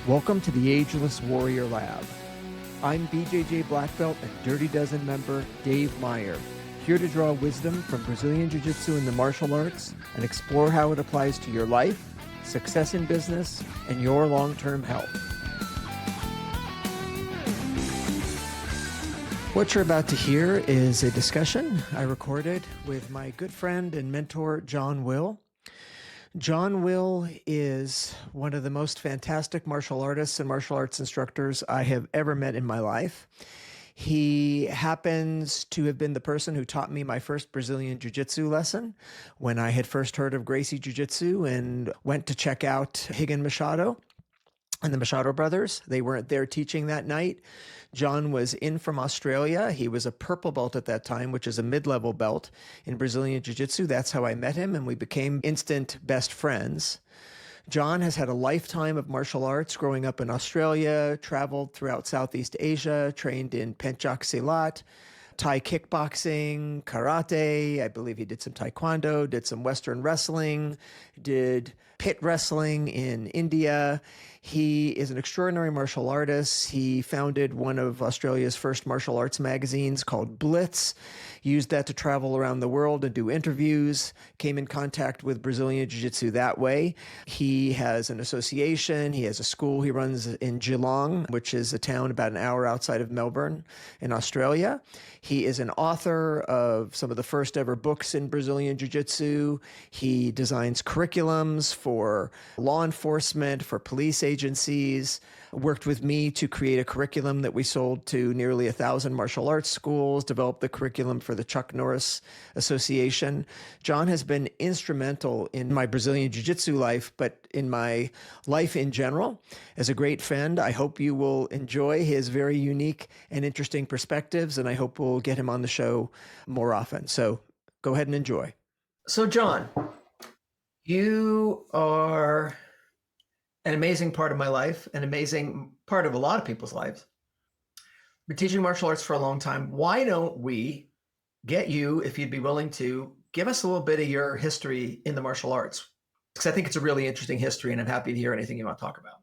Welcome to the Ageless Warrior Lab. I'm BJJ Black Belt and Dirty Dozen member Dave Meyer, here to draw wisdom from Brazilian Jiu Jitsu and the martial arts and explore how it applies to your life, success in business, and your long-term health. What you're about to hear is a discussion I recorded with my good friend and mentor, John Will. John Will is one of the most fantastic martial artists and martial arts instructors I have ever met in my life. He happens to have been the person who taught me my first Brazilian Jiu Jitsu lesson when I had first heard of Gracie Jiu Jitsu and went to check out Higan Machado and the Machado brothers. They weren't there teaching that night. John was in from Australia. He was a purple belt at that time, which is a mid-level belt in Brazilian Jiu Jitsu. That's how I met him, and we became instant best friends. John has had a lifetime of martial arts growing up in Australia, traveled throughout Southeast Asia, trained in Pencak Silat, Thai kickboxing, karate. I believe he did some taekwondo, did some Western wrestling, did pit wrestling in India. He is an extraordinary martial artist. He founded one of Australia's first martial arts magazines called Blitz, used that to travel around the world and do interviews, came in contact with Brazilian Jiu Jitsu that way. He has an association. He has a school he runs in Geelong, which is a town about an hour outside of Melbourne in Australia. He is an author of some of the first ever books in Brazilian Jiu Jitsu. He designs curriculums for law enforcement, for police agencies, worked with me to create a curriculum that we sold to nearly 1,000 martial arts schools, developed the curriculum for the Chuck Norris Association. John has been instrumental in my Brazilian Jiu Jitsu life, but in my life in general. As a great friend, I hope you will enjoy his very unique and interesting perspectives, and I hope we'll get him on the show more often. So go ahead and enjoy. So John, you are an amazing part of my life, an amazing part of a lot of people's lives. Been teaching martial arts for a long time. Why don't we get you, if you'd be willing to, give us a little bit of your history in the martial arts? Because I think it's a really interesting history, and I'm happy to hear anything you want to talk about.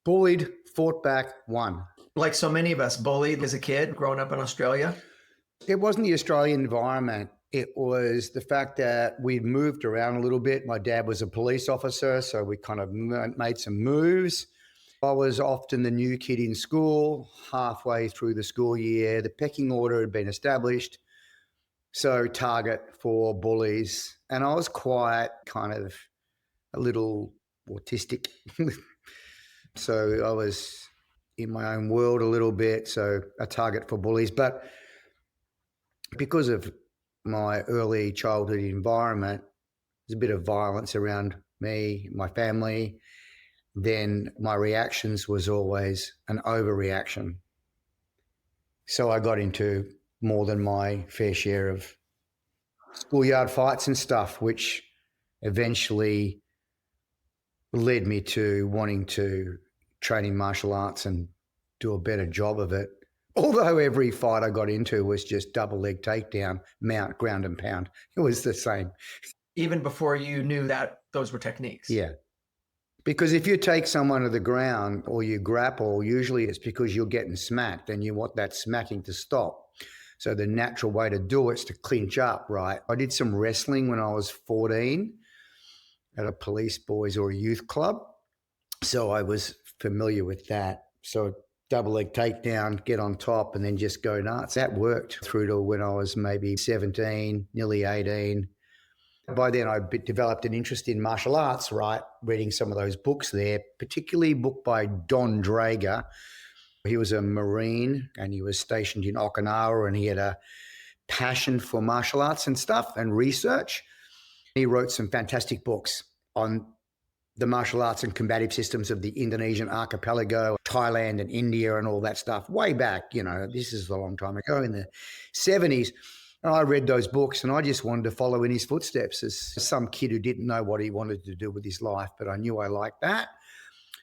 Bullied, fought back, won. Like so many of us, bullied as a kid growing up in Australia? It wasn't the Australian environment. It was the fact that we'd moved around a little bit. My dad was a police officer, so we kind of made some moves. I was often the new kid in school. Halfway through the school year, the pecking order had been established. So target for bullies. And I was quite kind of a little autistic. So I was in my own world a little bit, so a target for bullies. But because of my early childhood environment, there's a bit of violence around me, my family, then my reactions was always an overreaction. So I got into more than my fair share of schoolyard fights and stuff, which eventually led me to wanting to train in martial arts and do a better job of it. Although every fight I got into was just double leg takedown, mount, ground and pound. It was the same. Even before you knew that those were techniques? Yeah. Because if you take someone to the ground or you grapple, usually it's because you're getting smacked and you want that smacking to stop. So the natural way to do it is to clinch up, right? I did some wrestling when I was 14 at a police boys or a youth club. So I was familiar with that. So double leg takedown, get on top, and then just go nuts. That worked through to when I was maybe 17, nearly 18. By then, I developed an interest in martial arts, right? Reading some of those books there, particularly a book by Don Drager. He was a Marine and he was stationed in Okinawa, and he had a passion for martial arts and stuff and research. He wrote some fantastic books on the martial arts and combative systems of the Indonesian archipelago, Thailand and India and all that stuff way back. You know, this is a long time ago in the 70s. And I read those books and I just wanted to follow in his footsteps as some kid who didn't know what he wanted to do with his life, but I knew I liked that.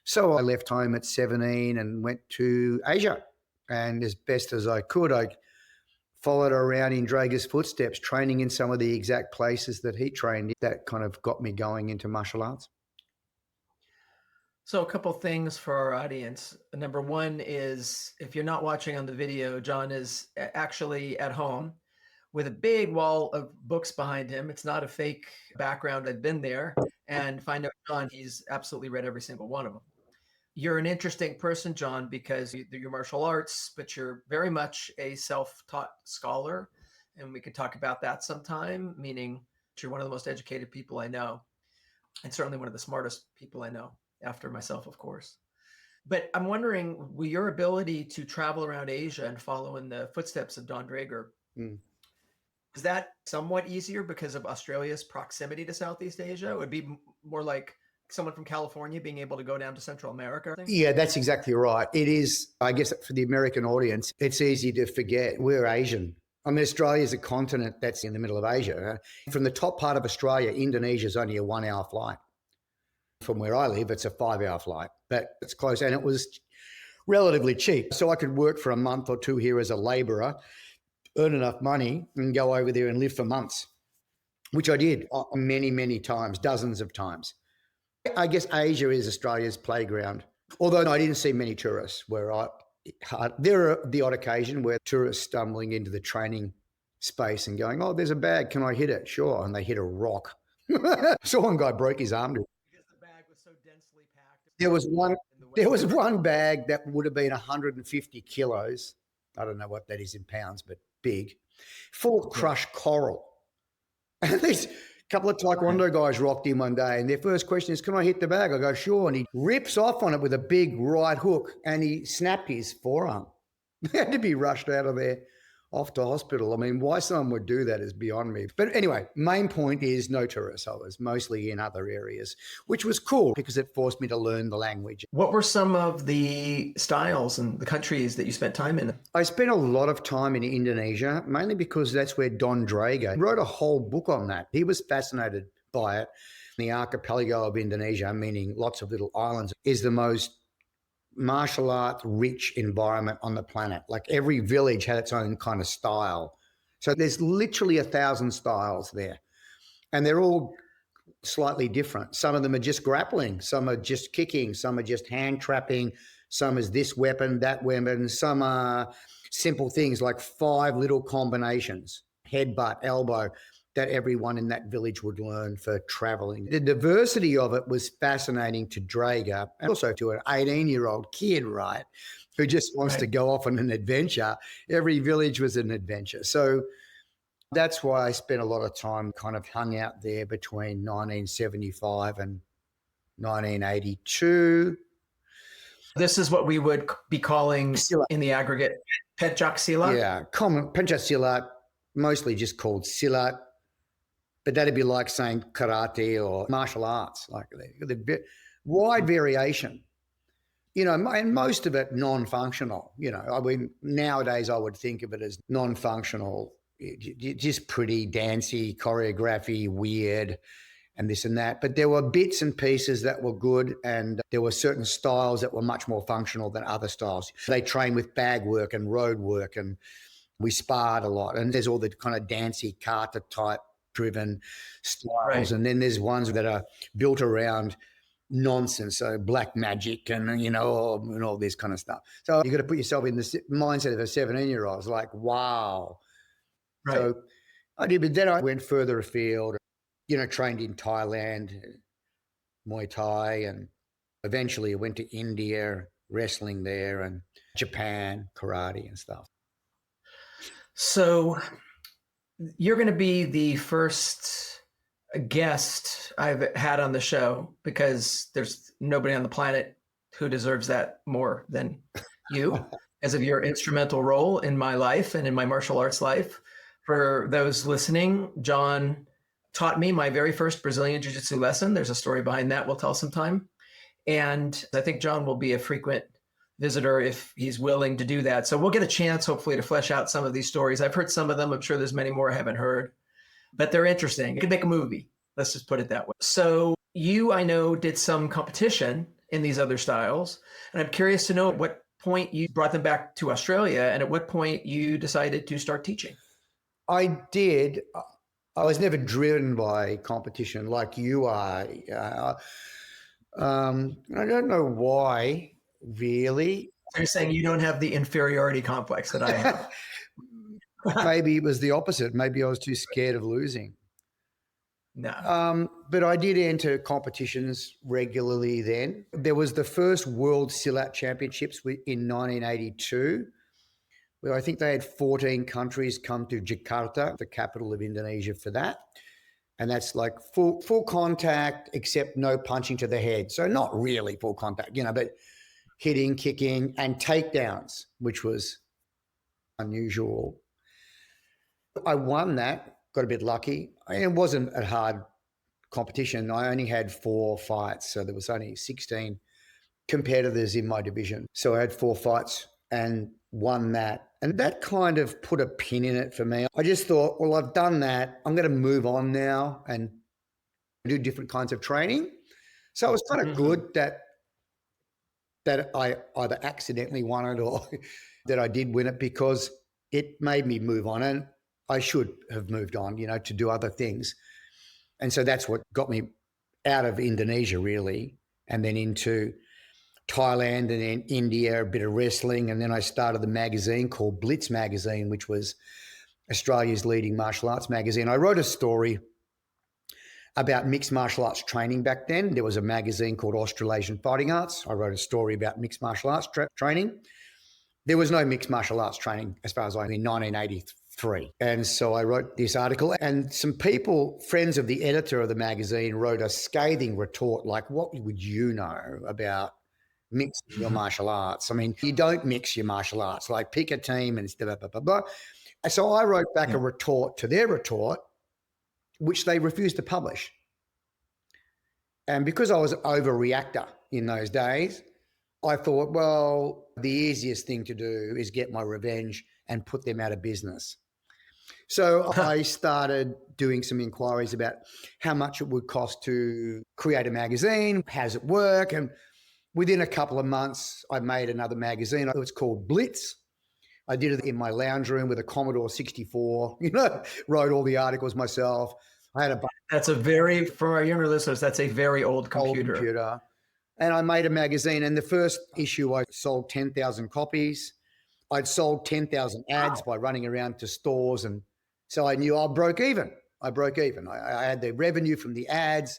So I left home at 17 and went to Asia. And as best as I could, I followed around in Drager's footsteps, training in some of the exact places that he trained. That kind of got me going into martial arts. So a couple things for our audience. Number one is, if you're not watching on the video, John is actually at home with a big wall of books behind him. It's not a fake background. I've been there, and find out John, he's absolutely read every single one of them. You're an interesting person, John, because you're martial arts, but you're very much a self-taught scholar. And we could talk about that sometime, meaning you're one of the most educated people I know, and certainly one of the smartest people I know, after myself, of course. But I'm wondering, with your ability to travel around Asia and follow in the footsteps of Don Draeger, is that somewhat easier because of Australia's proximity to Southeast Asia? It would be more like someone from California being able to go down to Central America? Yeah, that's exactly right. It is, I guess, for the American audience, it's easy to forget we're Asian. I mean, Australia is a continent that's in the middle of Asia. From the top part of Australia, Indonesia is only a 1 hour flight. From where I live, it's a 5 hour flight, but it's close, and it was relatively cheap. So I could work for a month or two here as a laborer, earn enough money and go over there and live for months, which I did many, many times, dozens of times. I guess Asia is Australia's playground, although I didn't see many tourists there are the odd occasion where tourists stumbling into the training space and going, oh, there's a bag, can I hit it? Sure. And they hit a rock. So one guy broke his arm. Because the bag was so densely packed. There was one bag that would have been 150 kilos. I don't know what that is in pounds, but big, full of crushed coral. And these couple of Taekwondo guys rocked in one day, and their first question is, can I hit the bag? I go, sure. And he rips off on it with a big right hook, and he snapped his forearm. He had to be rushed out of there, off to hospital. I mean, why someone would do that is beyond me. But anyway, main point is no tourists. I was mostly in other areas, which was cool because it forced me to learn the language. What were some of the styles and the countries that you spent time in? I spent a lot of time in Indonesia, mainly because that's where Don Draeger wrote a whole book on that. He was fascinated by it. The archipelago of Indonesia, meaning lots of little islands, is the most martial art rich environment on the planet. Like every village had its own kind of style. So there's literally 1,000 styles there, and they're all slightly different. Some of them are just grappling, some are just kicking, some are just hand trapping, some is this weapon, that weapon, some are simple things like 5 little combinations, headbutt, elbow, that everyone in that village would learn for traveling. The diversity of it was fascinating to Draeger, and also to an 18-year-old kid, right, who just wants to go off on an adventure. Every village was an adventure. So that's why I spent a lot of time kind of hung out there between 1975 and 1982. This is what we would be calling Silat. In the aggregate Pencak Silat? Yeah, common Pencak Silat, mostly just called Silat. But that'd be like saying karate or martial arts, like the wide variation, you know, and most of it non-functional. You know, I mean, nowadays I would think of it as non-functional, just pretty dancey, choreography, weird, and this and that. But there were bits and pieces that were good, and there were certain styles that were much more functional than other styles. They train with bag work and road work, and we sparred a lot. And there's all the kind of dancey kata type driven styles, and then there's ones that are built around nonsense, so black magic and, you know, and all this kind of stuff. So you got to put yourself in the mindset of a 17-year-old. It's like, wow. Right. So I did, but then I went further afield, you know, trained in Thailand, Muay Thai, and eventually I went to India, wrestling there, and Japan, karate and stuff. So you're going to be the first guest I've had on the show, because there's nobody on the planet who deserves that more than you, as of your instrumental role in my life and in my martial arts life. For those listening, John taught me my very first Brazilian Jiu Jitsu lesson. There's a story behind that we'll tell sometime. And I think John will be a frequent visitor if he's willing to do that. So we'll get a chance, hopefully, to flesh out some of these stories. I've heard some of them. I'm sure there's many more I haven't heard, but they're interesting. You could make a movie. Let's just put it that way. So you, I know, did some competition in these other styles, and I'm curious to know what point you brought them back to Australia, and at what point you decided to start teaching? I did. I was never driven by competition like you are. I don't know why, really. So you're saying you don't have the inferiority complex that I have. Maybe it was the opposite. Maybe I was too scared of losing. No. But I did enter competitions regularly then. There was the first World Silat Championships in 1982, where I think they had 14 countries come to Jakarta, the capital of Indonesia, for that. And that's like full contact, except no punching to the head. So not really full contact, but hitting, kicking, and takedowns, which was unusual. I won that, got a bit lucky. It wasn't a hard competition. I only had 4 fights, so there was only 16 competitors in my division. So I had 4 fights and won that. And that kind of put a pin in it for me. I just thought, well, I've done that. I'm going to move on now and do different kinds of training. So it was kind of good that I either accidentally won it or that I did win it, because it made me move on. And I should have moved on, to do other things. And so that's what got me out of Indonesia, really, and then into Thailand and then India, a bit of wrestling. And then I started the magazine called Blitz magazine, which was Australia's leading martial arts magazine. I wrote a story about mixed martial arts training back then. There was a magazine called Australasian Fighting Arts. I wrote a story about mixed martial arts training. There was no mixed martial arts training as far as I know in 1983. And so I wrote this article, and some people, friends of the editor of the magazine, wrote a scathing retort like, what would you know about mixing your martial arts? I mean, you don't mix your martial arts, like pick a team and blah, blah, blah, blah. And so I wrote back a retort to their retort, which they refused to publish. And because I was an overreactor in those days, I thought, well, the easiest thing to do is get my revenge and put them out of business. So I started doing some inquiries about how much it would cost to create a magazine, how does it work? And within a couple of months, I made another magazine. It was called Blitz. I did it in my lounge room with a Commodore 64, wrote all the articles myself. I had for our younger listeners, that's a very old computer. And I made a magazine. And the first issue, I sold 10,000 copies. I'd sold 10,000 ads by running around to stores. And so I knew I broke even. I had the revenue from the ads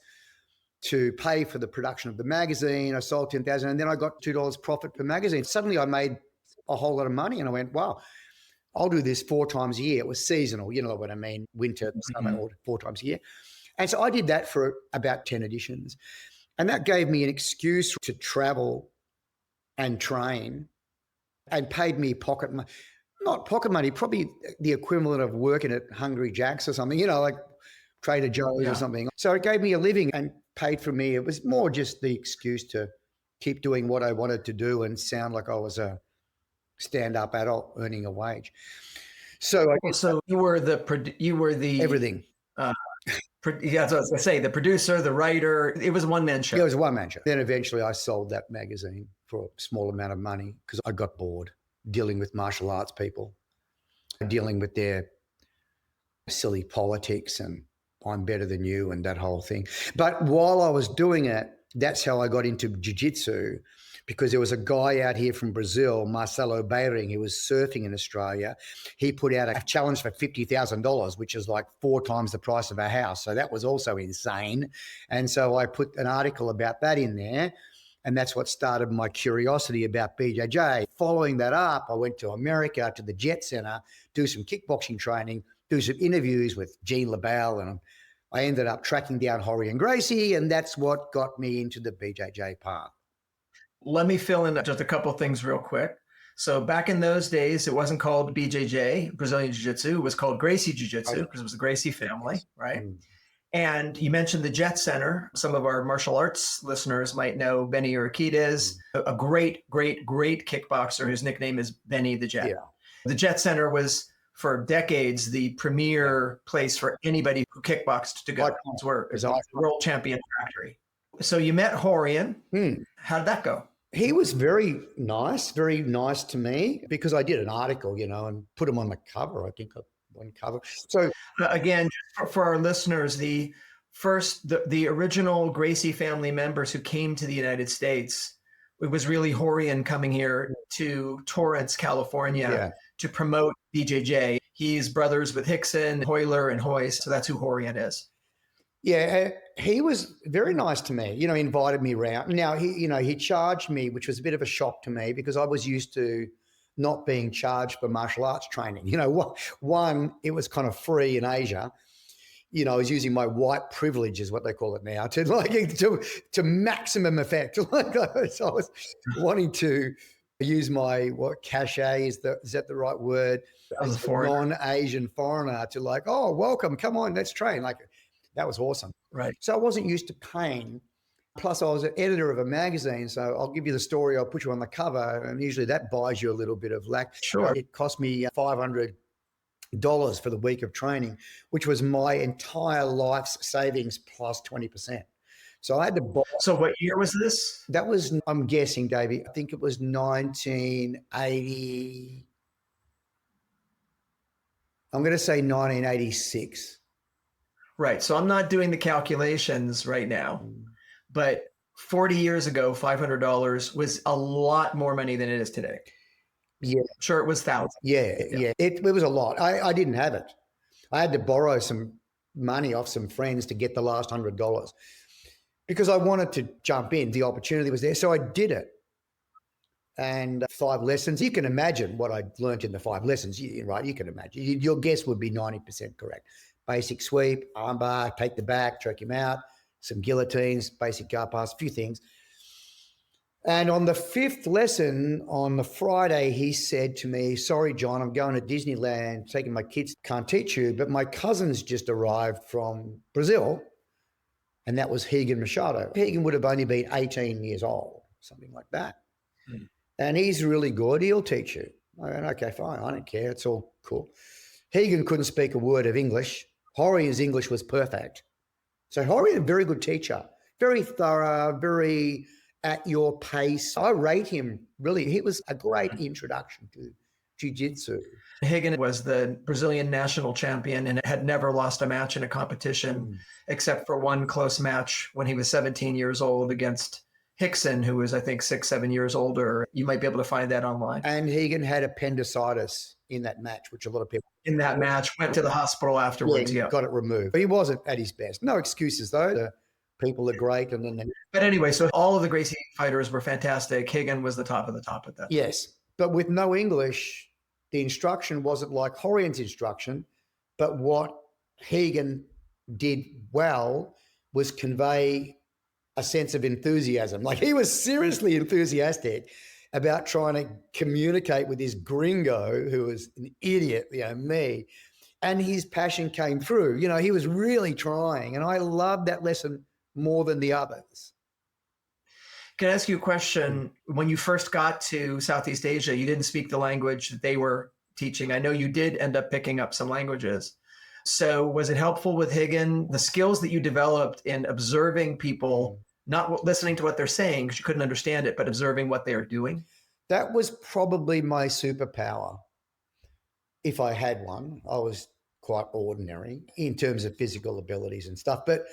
to pay for the production of the magazine. I sold 10,000, and then I got $2 profit per magazine. Suddenly I made a whole lot of money, and I went, wow, I'll do this 4 times a year. It was seasonal, you know what I mean, winter, summer, or 4 times a year. And so I did that for about 10 editions. And that gave me an excuse to travel and train, and paid me not pocket money, probably the equivalent of working at Hungry Jack's or something, like Trader Joe's or something. So it gave me a living and paid for me. It was more just the excuse to keep doing what I wanted to do and sound like I was a stand-up adult earning a wage. So you were the everything. That's what I was going to say. The producer, the writer. It was a one-man show. Yeah, it was a one-man show. Then eventually I sold that magazine for a small amount of money because I got bored dealing with martial arts people, dealing with their silly politics and I'm better than you and that whole thing. But while I was doing it, that's how I got into jiu-jitsu, because there was a guy out here from Brazil, Marcelo Beiring, who was surfing in Australia. He put out a challenge for $50,000, which is like 4 times the price of a house. So that was also insane. And so I put an article about that in there. And that's what started my curiosity about BJJ. Following that up, I went to America, to the Jet Center, do some kickboxing training, do some interviews with Gene LaBelle, and I ended up tracking down Jorge and Gracie, and that's what got me into the BJJ path. Let me fill in just a couple of things real quick. So back in those days, it wasn't called BJJ, Brazilian Jiu Jitsu. It was called Gracie Jiu Jitsu because it was the Gracie family, right? And you mentioned the Jet Center. Some of our martial arts listeners might know Benny Urquidez, a great, great, great kickboxer whose nickname is Benny the Jet. Yeah. The Jet Center was, for decades, the premier place for anybody who kickboxed to go. It was a world champion factory. So you met Horian. How did that go? He was very nice to me because I did an article, and put him on the cover. I think one cover. So Again, for our listeners, the original Gracie family members who came to the United States, it was really Horian coming here to Torrance, California, to promote BJJ. He's brothers with Hickson, Hoyler, and Hoist, so that's who Horian is. Yeah, he was very nice to me. He invited me around. Now he charged me, which was a bit of a shock to me because I was used to not being charged for martial arts training. One, it was kind of free in Asia. I was using my white privilege, is what they call it now, to maximum effect. So I was wanting to use my cachet is that the right word? As a non-Asian foreigner to welcome, come on, let's train. That was awesome. Right. So I wasn't used to pain. Plus, I was an editor of a magazine. So I'll give you the story. I'll put you on the cover. And usually that buys you a little bit of lack. Sure. It cost me $500 for the week of training, which was my entire life's savings plus 20%. So I had to buy. So what year was this? That was, I'm guessing, Davey, I think it was 1980. I'm going to say 1986. Right. So I'm not doing the calculations right now, but 40 years ago, $500 was a lot more money than it is today. Yeah. Sure, it was thousands. Yeah. It was a lot. I didn't have it. I had to borrow some money off some friends to get the last $100 because I wanted to jump in. The opportunity was there. So I did it. And 5 lessons. You can imagine what I learned in the 5 lessons, right? You can imagine. Your guess would be 90% correct. Basic sweep, armbar, take the back, choke him out, some guillotines, basic guard pass, a few things. And on the 5th lesson, on the Friday, he said to me, sorry, John, I'm going to Disneyland, taking my kids, can't teach you, but my cousin's just arrived from Brazil, and that was Higan Machado. Higan would have only been 18 years old, something like that. And he's really good. He'll teach you. I went, okay, fine. I don't care. It's all cool. Higan couldn't speak a word of English. Horian's English was perfect. So Horian, a very good teacher, very thorough, very at your pace. I rate him, really. He was a great introduction to jiu-jitsu. Higan was the Brazilian national champion and had never lost a match in a competition except for one close match when he was 17 years old against Hickson, who was, I think, 6-7 years older. You might be able to find that online. And Higan had appendicitis in that match, which a lot of people... In that match, went to the hospital afterwards. Yeah, got it removed. He wasn't at his best. No excuses, though. The people are great. And then But anyway, so all of the Gracie fighters were fantastic. Higan was the top of the top at that. Yes. But with no English, the instruction wasn't like Horian's instruction. But what Higan did well was convey a sense of enthusiasm. Like he was seriously enthusiastic about trying to communicate with this gringo who was an idiot, me. And his passion came through. He was really trying. And I loved that lesson more than the others. Can I ask you a question? When you first got to Southeast Asia, you didn't speak the language that they were teaching. I know you did end up picking up some languages. So was it helpful with Higan, the skills that you developed in observing people, not listening to what they're saying because you couldn't understand it, but observing what they are doing? That was probably my superpower. If I had one, I was quite ordinary in terms of physical abilities and stuff, but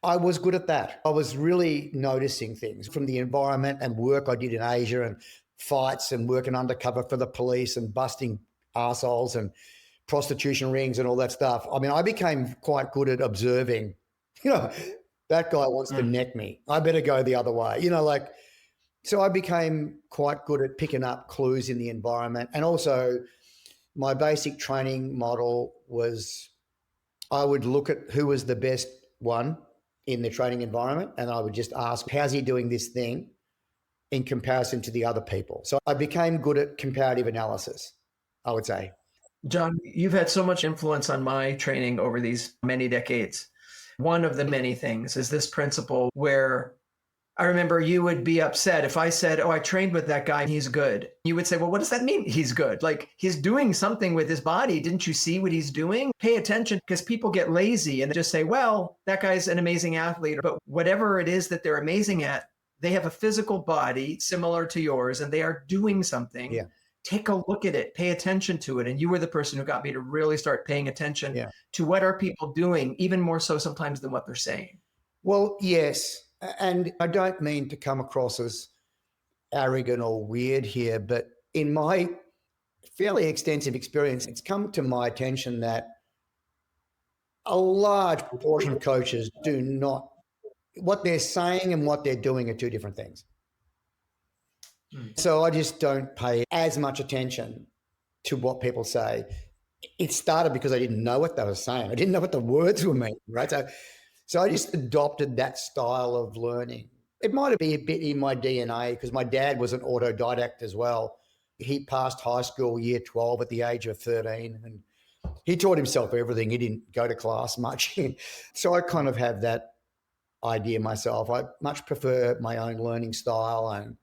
I was good at that. I was really noticing things from the environment and work I did in Asia and fights and working undercover for the police and busting arseholes and prostitution rings and all that stuff. I mean, I became quite good at observing, that guy wants to neck me. I better go the other way. So I became quite good at picking up clues in the environment. And also my basic training model was I would look at who was the best one in the training environment. And I would just ask, how's he doing this thing in comparison to the other people? So I became good at comparative analysis, I would say. John, you've had so much influence on my training over these many decades. One of the many things is this principle where I remember you would be upset if I said, I trained with that guy, he's good. You would say, well, what does that mean? He's good. Like he's doing something with his body. Didn't you see what he's doing? Pay attention, because people get lazy and just say, well, that guy's an amazing athlete. But whatever it is that they're amazing at, they have a physical body similar to yours and they are doing something. Yeah. Take a look at it, pay attention to it. And you were the person who got me to really start paying attention to what are people doing, even more so sometimes than what they're saying. Well, yes. And I don't mean to come across as arrogant or weird here, but in my fairly extensive experience, it's come to my attention that a large proportion of coaches do not, what they're saying and what they're doing are two different things. So I just don't pay as much attention to what people say. It started because I didn't know what they were saying. I didn't know what the words were meaning, right? So I just adopted that style of learning. It might be a bit in my DNA because my dad was an autodidact as well. He passed high school year 12 at the age of 13 and he taught himself everything. He didn't go to class much. So I kind of have that idea myself. I much prefer my own learning style and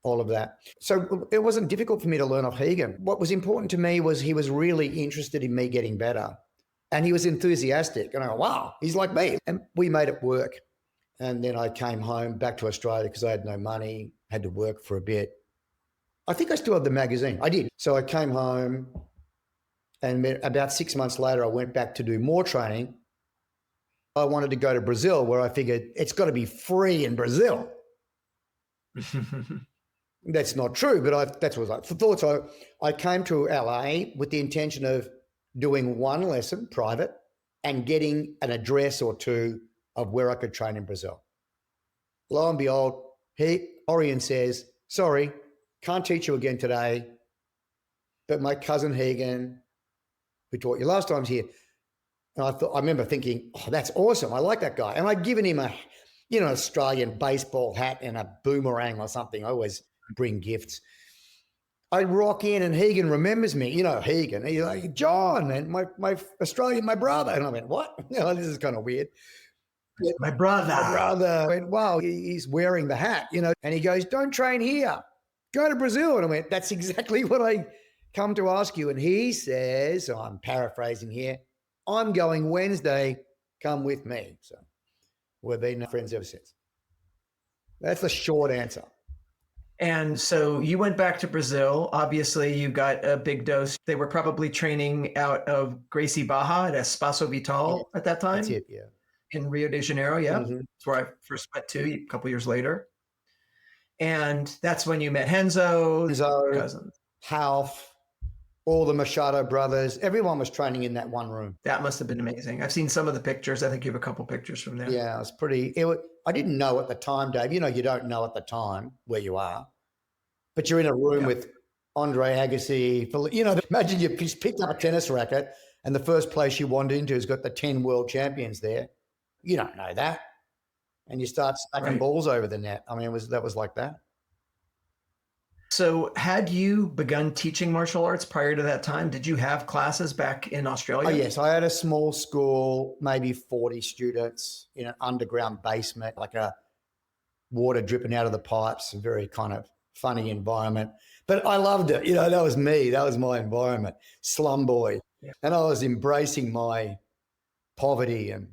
all of that. So it wasn't difficult for me to learn off Hegan. What was important to me was he was really interested in me getting better and he was enthusiastic. And I go, wow, he's like me. And we made it work. And then I came home back to Australia because I had no money, had to work for a bit. I think I still had the magazine. I did. So I came home and about 6 months later, I went back to do more training. I wanted to go to Brazil where I figured it's got to be free in Brazil. That's not true, but that's what I thought. So I came to LA with the intention of doing one lesson private and getting an address or two of where I could train in Brazil. Lo and behold, Orion says, sorry, can't teach you again today, but my cousin Hegan, who taught you last time's here. And I remember thinking, oh, that's awesome. I like that guy. And I'd given him a, Australian baseball hat and a boomerang or something. I always bring gifts. I rock in and Hegan remembers me, Hegan. He's like, John, and my Australian, my brother. And I went, what? This is kind of weird. My brother. I went, wow, he's wearing the hat, and he goes, don't train here. Go to Brazil. And I went, that's exactly what I come to ask you. And he says, I'm paraphrasing here, I'm going Wednesday, come with me. So we've been friends ever since. That's the short answer. And so you went back to Brazil. Obviously, you got a big dose. They were probably training out of Gracie Barra at Espaço Vital at that time. That's it, yeah. In Rio de Janeiro, yeah. Mm-hmm. That's where I first met you a couple years later. And that's when you met Henzo, cousins. Half, all the Machado brothers. Everyone was training in that one room. That must have been amazing. I've seen some of the pictures. I think you have a couple pictures from there. Yeah, I didn't know at the time, Dave. You don't know at the time where you are, but you're in a room with Andre Agassi. Imagine you picked up a tennis racket and the first place you wander into has got the 10 world champions there. You don't know that. And you start smacking balls over the net. I mean, that was like that. So had you begun teaching martial arts prior to that time? Did you have classes back in Australia? Oh, yes. I had a small school, maybe 40 students in an underground basement, like a water dripping out of the pipes, a very kind of funny environment. But I loved it. That was me. That was my environment, slum boy. Yeah. And I was embracing my poverty and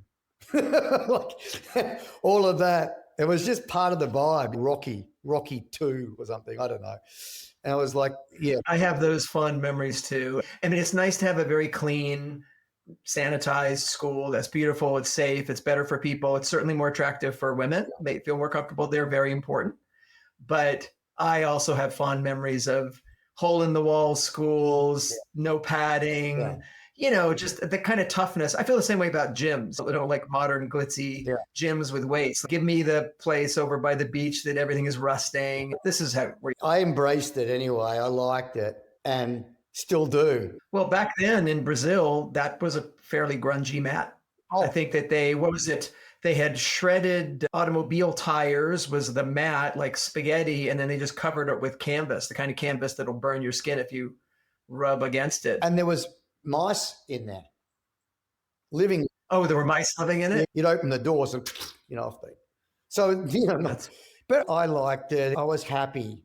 all of that. It was just part of the vibe. Rocky 2 or something. I don't know. And I was like, yeah. I have those fond memories too. I mean, it's nice to have a very clean, sanitized school that's beautiful. It's safe. It's better for people. It's certainly more attractive for women. They feel more comfortable. They're very important. But I also have fond memories of hole in the wall schools, no padding. Yeah. Just the kind of toughness. I feel the same way about gyms. I don't like modern glitzy gyms with weights. Give me the place over by the beach that everything is rusting. This is how I embraced it anyway. I liked it and still do. Well, back then in Brazil, that was a fairly grungy mat. I think that they had shredded automobile tires was the mat, like spaghetti, and then they just covered it with canvas, the kind of canvas that'll burn your skin if you rub against it. And there was mice in there living. Oh, there were mice living in it? You'd open the doors and, off they. So, but I liked it. I was happy.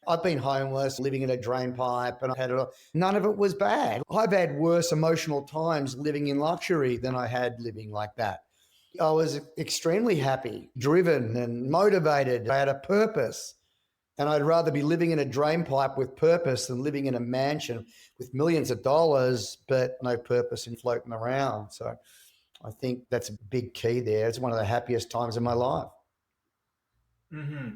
I've been homeless, living in a drain pipe, and I had none of it was bad. I've had worse emotional times living in luxury than I had living like that. I was extremely happy, driven and motivated. I had a purpose. And I'd rather be living in a drain pipe with purpose than living in a mansion with millions of dollars, but no purpose and floating around. So I think that's a big key there. It's one of the happiest times in my life. Mm-hmm.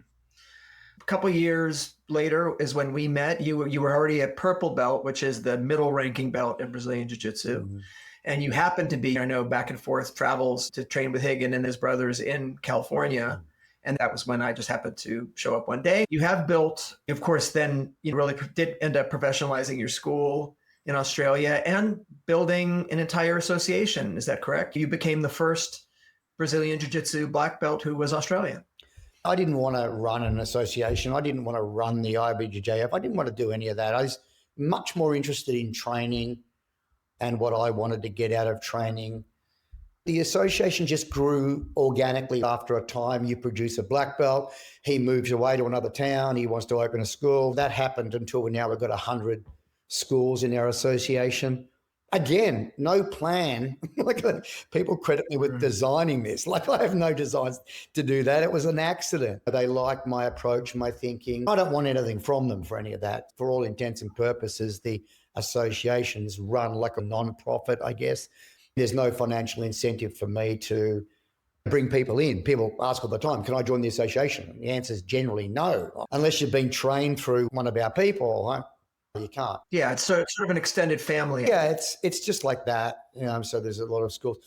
A couple years later is when we met. You were already a purple belt, which is the middle ranking belt in Brazilian Jiu Jitsu. Mm-hmm. And you happened to be, I know, back and forth travels to train with Hagen and his brothers in California. Mm-hmm. And that was when I just happened to show up one day. You have built, of course, then you really did end up professionalizing your school in Australia and building an entire association. Is that correct? You became the first Brazilian Jiu Jitsu black belt who was Australian. I didn't want to run an association. I didn't want to run the IBJJF. I didn't want to do any of that. I was much more interested in training and what I wanted to get out of training. The association just grew organically. After a time, you produce a black belt. He moves away to another town. He wants to open a school. That happened until now we've got 100 schools in our association. Again, no plan. Like people credit me with designing this. Like I have no designs to do that. It was an accident. They like my approach, my thinking. I don't want anything from them for any of that. For all intents and purposes, the associations run like a non-profit, I guess. There's no financial incentive for me to bring people in. People ask all the time, can I join the association? And the answer is generally no. Unless you've been trained through one of our people, huh? You can't. Yeah, it's sort of an extended family. Yeah, it's just like that. So there's a lot of schools.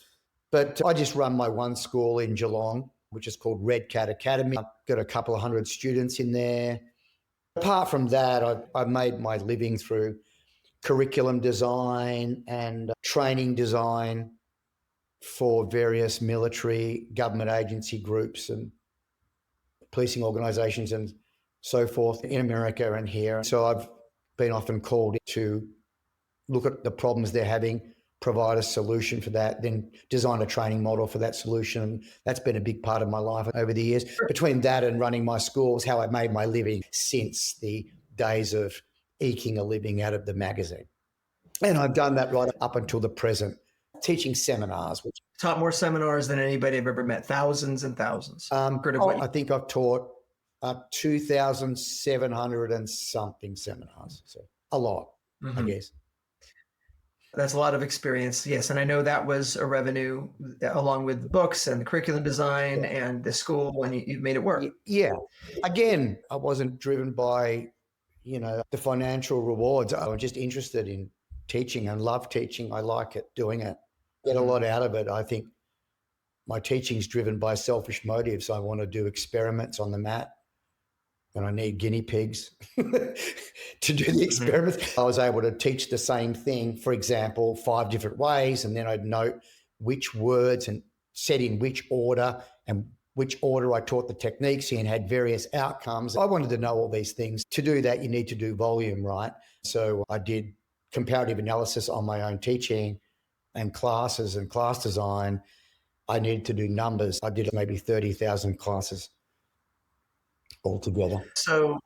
But I just run my one school in Geelong, which is called Red Cat Academy. I've got a couple of 100 students in there. Apart from that, I've made my living through curriculum design and training design for various military government agency groups and policing organizations and so forth in America and here. So I've been often called to look at the problems they're having, provide a solution for that, then design a training model for that solution. That's been a big part of my life over the years. Between that and running my schools, how I made my living since the days of eking a living out of the magazine. And I've done that right up until the present, teaching seminars. Taught more seminars than anybody I've ever met, thousands and thousands. I think I've taught 2,700 and something seminars. So a lot, I guess. That's a lot of experience, yes. And I know that was a revenue along with the books and the curriculum design and the school, and you made it work. Yeah. Again, I wasn't driven by, the financial rewards. I was just interested in teaching and love teaching. I like it, doing it, get a lot out of it. I think my teaching is driven by selfish motives. I want to do experiments on the mat and I need guinea pigs to do the experiments. I was able to teach the same thing, for example, 5 different ways, and then I'd note which words and set in which order and which order I taught the techniques in, had various outcomes. I wanted to know all these things. To do that, you need to do volume, right? So I did comparative analysis on my own teaching and classes and class design. I needed to do numbers. I did maybe 30,000 classes altogether. So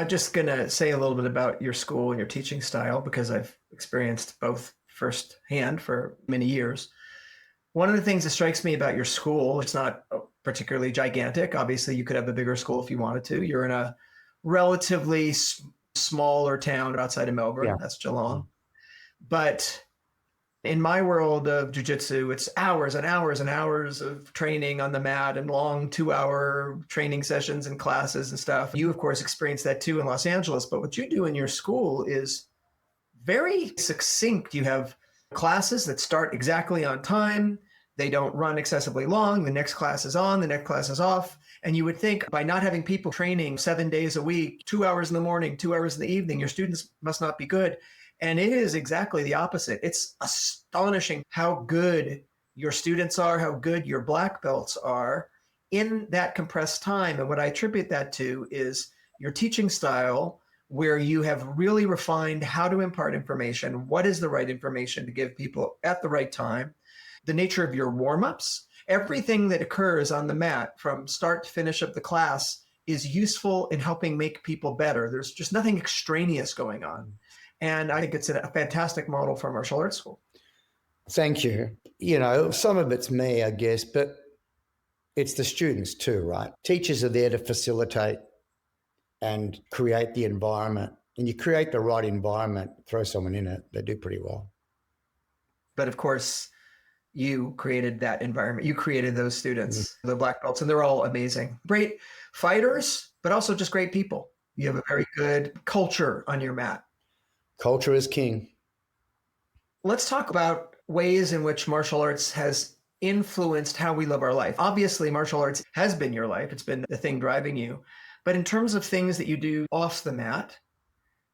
just going to say a little bit about your school and your teaching style, because I've experienced both firsthand for many years. One of the things that strikes me about your school, it's not particularly gigantic. Obviously, you could have a bigger school if you wanted to. You're in a relatively smaller town outside of Melbourne. Yeah. That's Geelong. But in my world of jiu-jitsu, it's hours and hours and hours of training on the mat and long 2-hour training sessions and classes and stuff. You, of course, experience that too in Los Angeles. But what you do in your school is very succinct. You have classes that start exactly on time. They don't run excessively long. The next class is on, the next class is off. And you would think by not having people training 7 days a week, 2 hours in the morning, 2 hours in the evening, your students must not be good. And it is exactly the opposite. It's astonishing how good your students are, how good your black belts are in that compressed time. And what I attribute that to is your teaching style, where you have really refined how to impart information, what is the right information to give people at the right time, the nature of your warm-ups. Everything that occurs on the mat from start to finish of the class is useful in helping make people better. There's just nothing extraneous going on. And I think it's a fantastic model for martial arts school. Thank you. You know, some of it's me, I guess, but it's the students too, right? Teachers are there to facilitate and create the environment. And you create the right environment, throw someone in it, they do pretty well. But of course, you created that environment. You created those students, the black belts, and they're all amazing. Great fighters, but also just great people. You have a very good culture on your mat. Culture is king. Let's talk about ways in which martial arts has influenced how we live our life. Obviously, martial arts has been your life. It's been the thing driving you. But in terms of things that you do off the mat,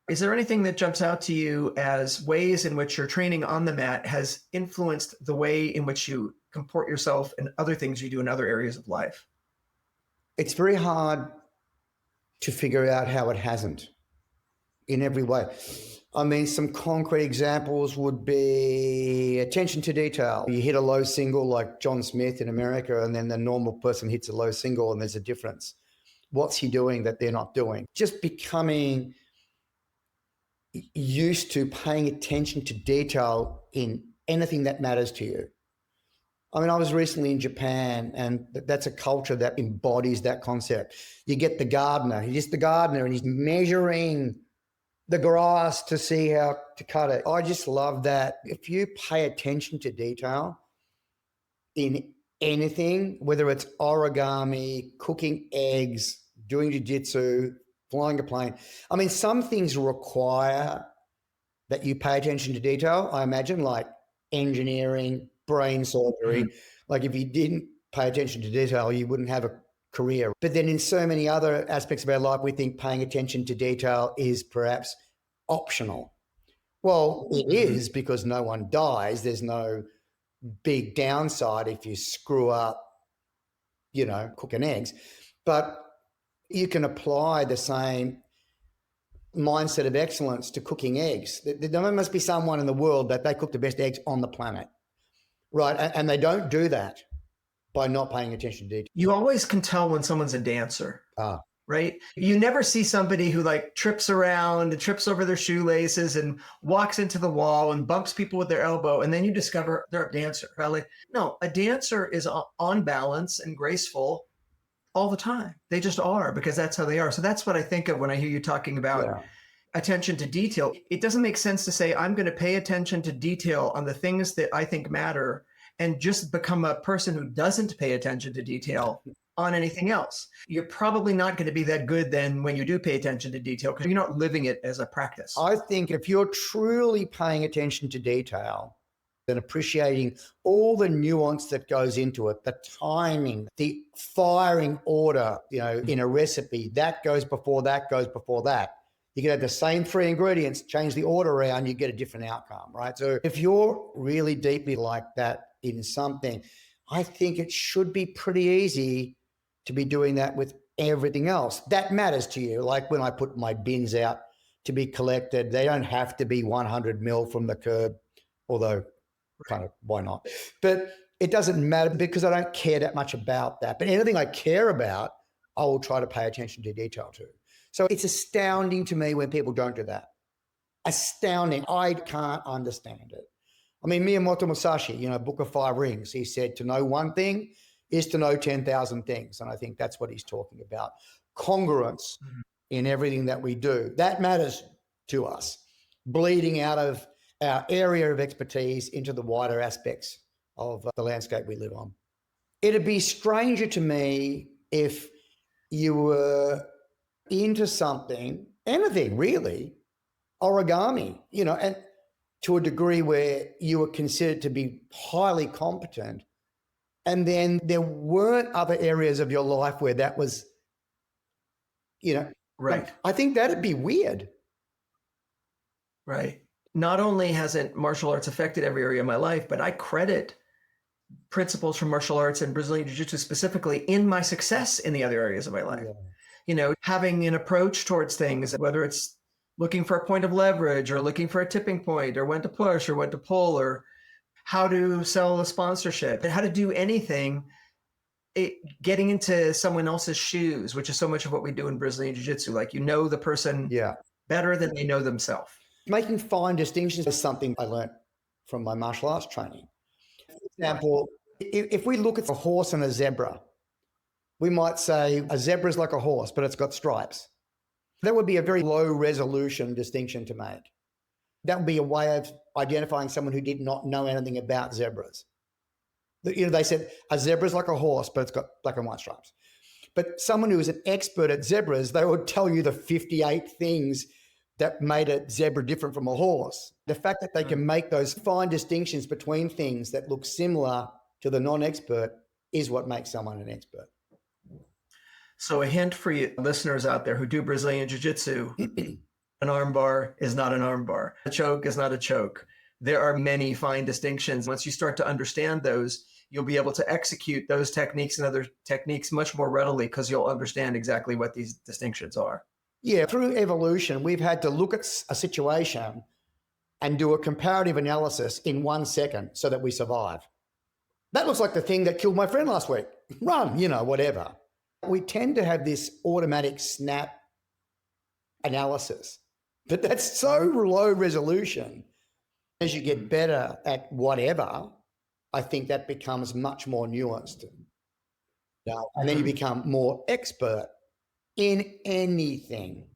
is there anything that jumps out to you as ways in which your training on the mat has influenced the way in which you comport yourself and other things you do in other areas of life? It's very hard to figure out how it hasn't in every way. I mean, some concrete examples would be attention to detail. You hit a low single like John Smith in America, and then the normal person hits a low single and there's a difference. What's he doing that they're not doing? Just becoming used to paying attention to detail in anything that matters to you. I mean, I was recently in Japan, and that's a culture that embodies that concept. You get the gardener, he's just the gardener, and he's measuring the grass to see how to cut it. I just love that. If you pay attention to detail in anything, whether it's origami, cooking eggs, doing jiu-jitsu, flying a plane. I mean, some things require that you pay attention to detail, I imagine, like engineering, brain surgery. Like if you didn't pay attention to detail, you wouldn't have a career. But then in so many other aspects of our life, we think paying attention to detail is perhaps optional. Well, it is, because no one dies. There's no big downside if you screw up, you know, cooking eggs. But you can apply the same mindset of excellence to cooking eggs. There must be someone in the world that they cook the best eggs on the planet, right? And they don't do that by not paying attention to detail. You always can tell when someone's a dancer, right? You never see somebody who like trips around and trips over their shoelaces and walks into the wall and bumps people with their elbow, and then you discover they're a dancer. Right? No, a dancer is on balance and graceful all the time. They just are, because that's how they are. So that's what I think of when I hear you talking about attention to detail. It doesn't make sense to say, I'm going to pay attention to detail on the things that I think matter and just become a person who doesn't pay attention to detail on anything else. You're probably not going to be that good then when you do pay attention to detail, because you're not living it as a practice. I think if you're truly paying attention to detail and appreciating all the nuance that goes into it, the timing, the firing order, you know, in a recipe, that goes before that goes before that. You can have the same three ingredients, change the order around, you get a different outcome, right? So if you're really deeply like that in something, I think it should be pretty easy to be doing that with everything else that matters to you. Like when I put my bins out to be collected, they don't have to be 100 mil from the curb, although kind of why not? But it doesn't matter, because I don't care that much about that. But anything I care about, I will try to pay attention to detail to. So it's astounding to me when people don't do that. Astounding. I can't understand it. I mean, Miyamoto Musashi, you know, Book of Five Rings, he said to know one thing is to know 10,000 things. And I think that's what he's talking about. Congruence in everything that we do. That matters to us. Bleeding out of our area of expertise into the wider aspects of the landscape we live on. It'd be stranger to me if you were into something, anything really, origami, you know, and to a degree where you were considered to be highly competent, and then there weren't other areas of your life where that was, you know, right. I think that'd be weird. Right. Not only hasn't martial arts affected every area of my life, but I credit principles from martial arts and Brazilian Jiu Jitsu specifically in my success in the other areas of my life. Yeah. You know, having an approach towards things, whether it's looking for a point of leverage or looking for a tipping point or when to push or when to pull or how to sell a sponsorship and how to do anything, getting into someone else's shoes, which is so much of what we do in Brazilian Jiu Jitsu. Like, you know, the person better than they know themselves. Making fine distinctions is something I learned from my martial arts training. For example, if we look at a horse and a zebra, we might say a zebra is like a horse, but it's got stripes. That would be a very low resolution distinction to make. That would be a way of identifying someone who did not know anything about zebras. They said a zebra is like a horse, but it's got black and white stripes. But someone who is an expert at zebras, they would tell you the 58 things that made a zebra different from a horse. The fact that they can make those fine distinctions between things that look similar to the non-expert is what makes someone an expert. So a hint for you listeners out there who do Brazilian Jiu Jitsu, an arm bar is not an arm bar. A choke is not a choke. There are many fine distinctions. Once you start to understand those, you'll be able to execute those techniques and other techniques much more readily because you'll understand exactly what these distinctions are. Yeah, through evolution, we've had to look at a situation and do a comparative analysis in 1 second so that we survive. That looks like the thing that killed my friend last week. Run, whatever. We tend to have this automatic snap analysis, but that's so low resolution. As you get better at whatever, I think that becomes much more nuanced. And then you become more expert in anything.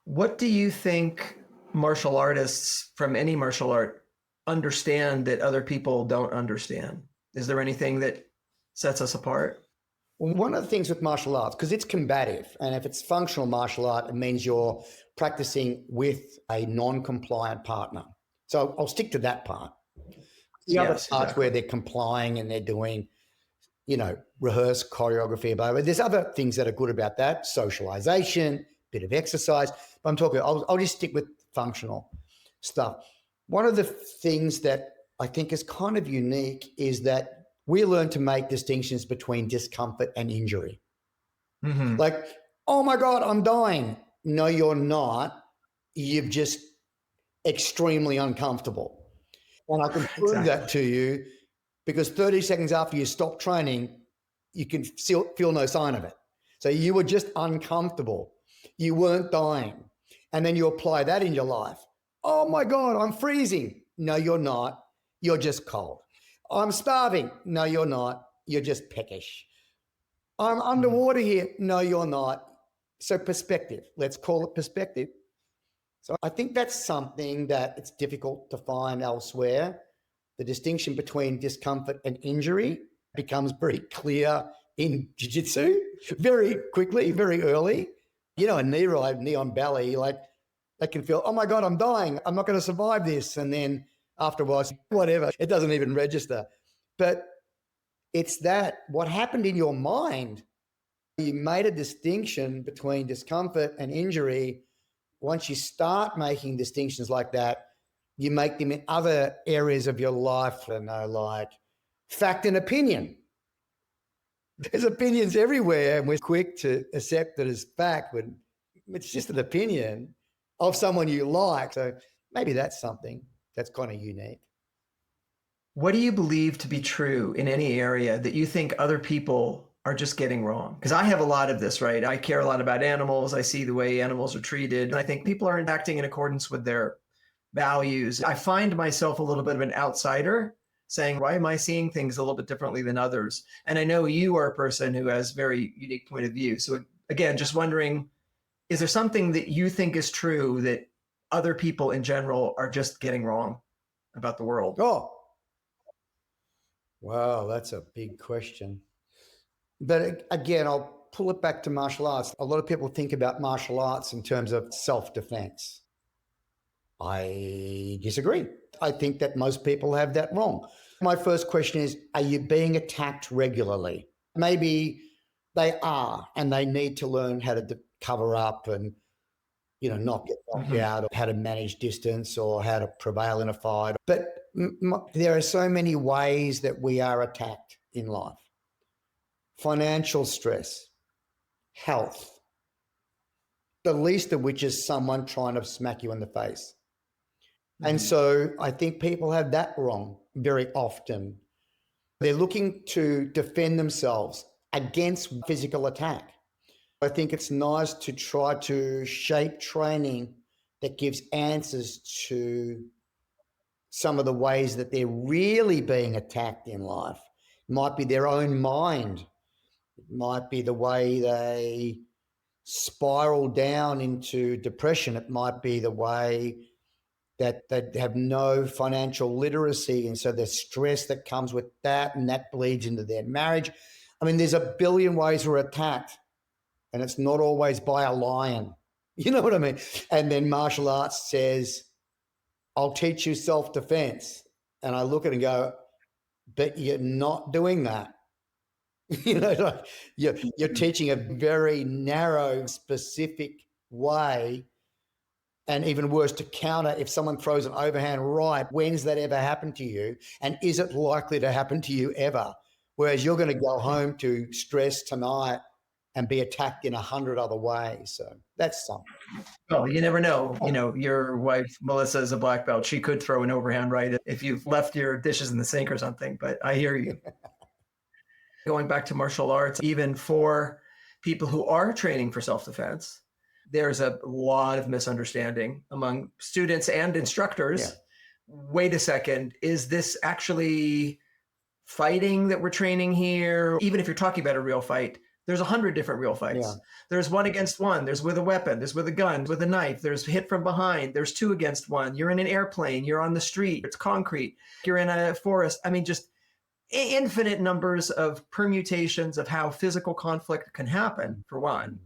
What do you think martial artists from any martial art understand that other people don't understand? Is there anything that sets us apart? Well, one of the things with martial arts, because it's combative, and if it's functional martial art, it means you're practicing with a non-compliant partner. So I'll stick to that part. The other parts where they're complying and they're doing, rehearsed choreography, but there's other things that are good about that, socialization, bit of exercise. But I'll just stick with functional stuff. One of the things that I think is kind of unique is that we learn to make distinctions between discomfort and injury. Mm-hmm. Like, oh my God, I'm dying. No, you're not. You're just extremely uncomfortable. And I can prove that to you because 30 seconds after you stop training, you can feel no sign of it. So you were just uncomfortable. You weren't dying. And then you apply that in your life. Oh my God, I'm freezing. No, you're not. You're just cold. I'm starving. No, you're not. You're just peckish. I'm underwater here. No, you're not. So perspective, let's call it perspective. So I think that's something that it's difficult to find elsewhere. The distinction between discomfort and injury becomes very clear in jiu-jitsu very quickly, very early. A knee ride, knee on belly, like they can feel, oh my God, I'm dying. I'm not going to survive this. And then afterwards, whatever, it doesn't even register. But it's that what happened in your mind, you made a distinction between discomfort and injury. Once you start making distinctions like that, you make them in other areas of your life, like fact and opinion. There's opinions everywhere, and we're quick to accept that as fact when it's just an opinion of someone you like. So maybe that's something that's kind of unique. What do you believe to be true in any area that you think other people are just getting wrong? Because I have a lot of this, right? I care a lot about animals. I see the way animals are treated. And I think people are acting in accordance with their values. I find myself a little bit of an outsider saying, why am I seeing things a little bit differently than others? And I know you are a person who has very unique point of view. So again, just wondering, is there something that you think is true that other people in general are just getting wrong about the world? Oh, wow, that's a big question. But again, I'll pull it back to martial arts. A lot of people think about martial arts in terms of self-defense. I disagree. I think that most people have that wrong. My first question is, are you being attacked regularly? Maybe they are, and they need to learn how to cover up and, not get knocked out, or how to manage distance or how to prevail in a fight. But there are so many ways that we are attacked in life. Financial stress, health, the least of which is someone trying to smack you in the face. And so I think people have that wrong very often. They're looking to defend themselves against physical attack. I think it's nice to try to shape training that gives answers to some of the ways that they're really being attacked in life. It might be their own mind. It might be the way they spiral down into depression. It might be the way that they have no financial literacy. And so the stress that comes with that, and that bleeds into their marriage. I mean, there's a billion ways we're attacked, and it's not always by a lion. You know what I mean? And then martial arts says, I'll teach you self-defense. And I look at it and go, but you're not doing that. You know, like you're teaching a very narrow, specific way. And even worse, to counter if someone throws an overhand right, when's that ever happened to you? And is it likely to happen to you ever? Whereas you're going to go home to stress tonight and be attacked in 100 other ways. So that's something. Well, you never know. You know, your wife, Melissa, is a black belt. She could throw an overhand right if you've left your dishes in the sink or something, but I hear you. Going back to martial arts, even for people who are training for self-defense, there's a lot of misunderstanding among students and instructors. Yeah. Wait a second, is this actually fighting that we're training here? Even if you're talking about a real fight, there's 100 different real fights. Yeah. There's 1 against 1. There's with a weapon. There's with a gun, with a knife. There's hit from behind. There's 2 against 1. You're in an airplane. You're on the street. It's concrete. You're in a forest. I mean, just infinite numbers of permutations of how physical conflict can happen, for one.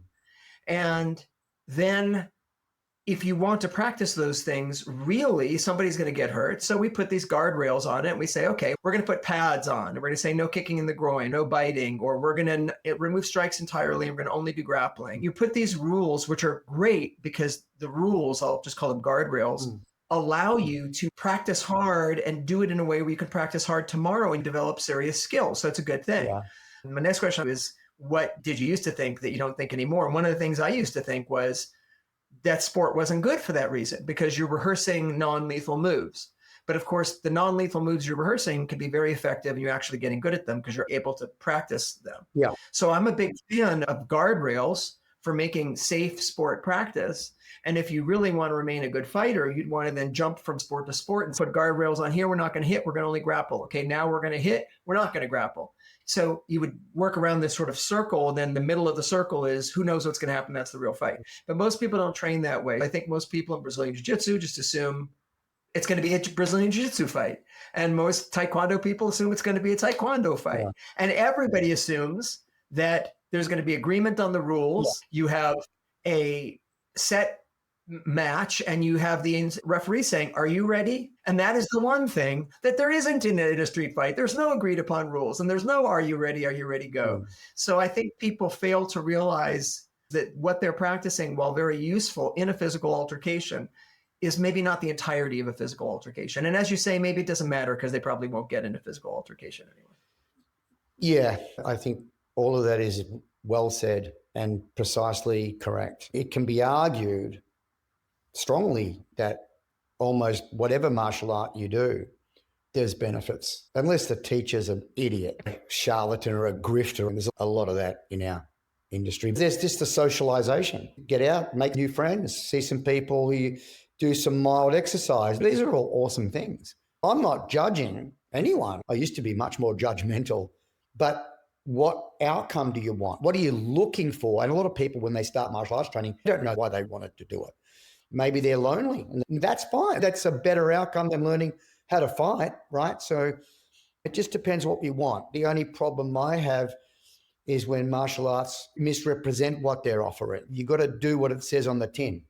And then if you want to practice those things, really, somebody's going to get hurt. So we put these guardrails on it and we say, okay, we're going to put pads on. And we're going to say no kicking in the groin, no biting, or we're going to remove strikes entirely. And we're going to only do grappling. You put these rules, which are great because the rules, I'll just call them guardrails, allow you to practice hard and do it in a way where you can practice hard tomorrow and develop serious skills. So it's a good thing. Yeah. My next question is, what did you used to think that you don't think anymore? And one of the things I used to think was that sport wasn't good for that reason, because you're rehearsing non-lethal moves. But of course, the non-lethal moves you're rehearsing can be very effective and you're actually getting good at them because you're able to practice them. Yeah. So I'm a big fan of guardrails for making safe sport practice. And if you really want to remain a good fighter, you'd want to then jump from sport to sport and put guardrails on here. We're not going to hit. We're going to only grapple. Okay, now we're going to hit. We're not going to grapple. So you would work around this sort of circle. And then the middle of the circle is who knows what's going to happen. That's the real fight. But most people don't train that way. I think most people in Brazilian Jiu Jitsu just assume it's going to be a Brazilian Jiu Jitsu fight. And most Taekwondo people assume it's going to be a Taekwondo fight. Yeah. And everybody assumes that there's going to be agreement on the rules. Yeah. You have a set match and you have the referee saying, are you ready? And that is the one thing that there isn't in a street fight. There's no agreed upon rules and there's no, are you ready? Are you ready? Go. So I think people fail to realize that what they're practicing, while very useful in a physical altercation, is maybe not the entirety of a physical altercation. And as you say, maybe it doesn't matter because they probably won't get into physical altercation anyway. Yeah, I think all of that is well said and precisely correct. It can be argued strongly that almost whatever martial art you do, there's benefits, unless the teacher's an idiot, a charlatan or a grifter. And there's a lot of that in our industry. There's just the socialization. Get out, make new friends, see some people, you do some mild exercise. These are all awesome things. I'm not judging anyone. I used to be much more judgmental, but what outcome do you want? What are you looking for? And a lot of people, when they start martial arts training, don't know why they wanted to do it. Maybe they're lonely, and that's fine. That's a better outcome than learning how to fight, right? So it just depends what you want. The only problem I have is when martial arts misrepresent what they're offering. You got to do what it says on the tin.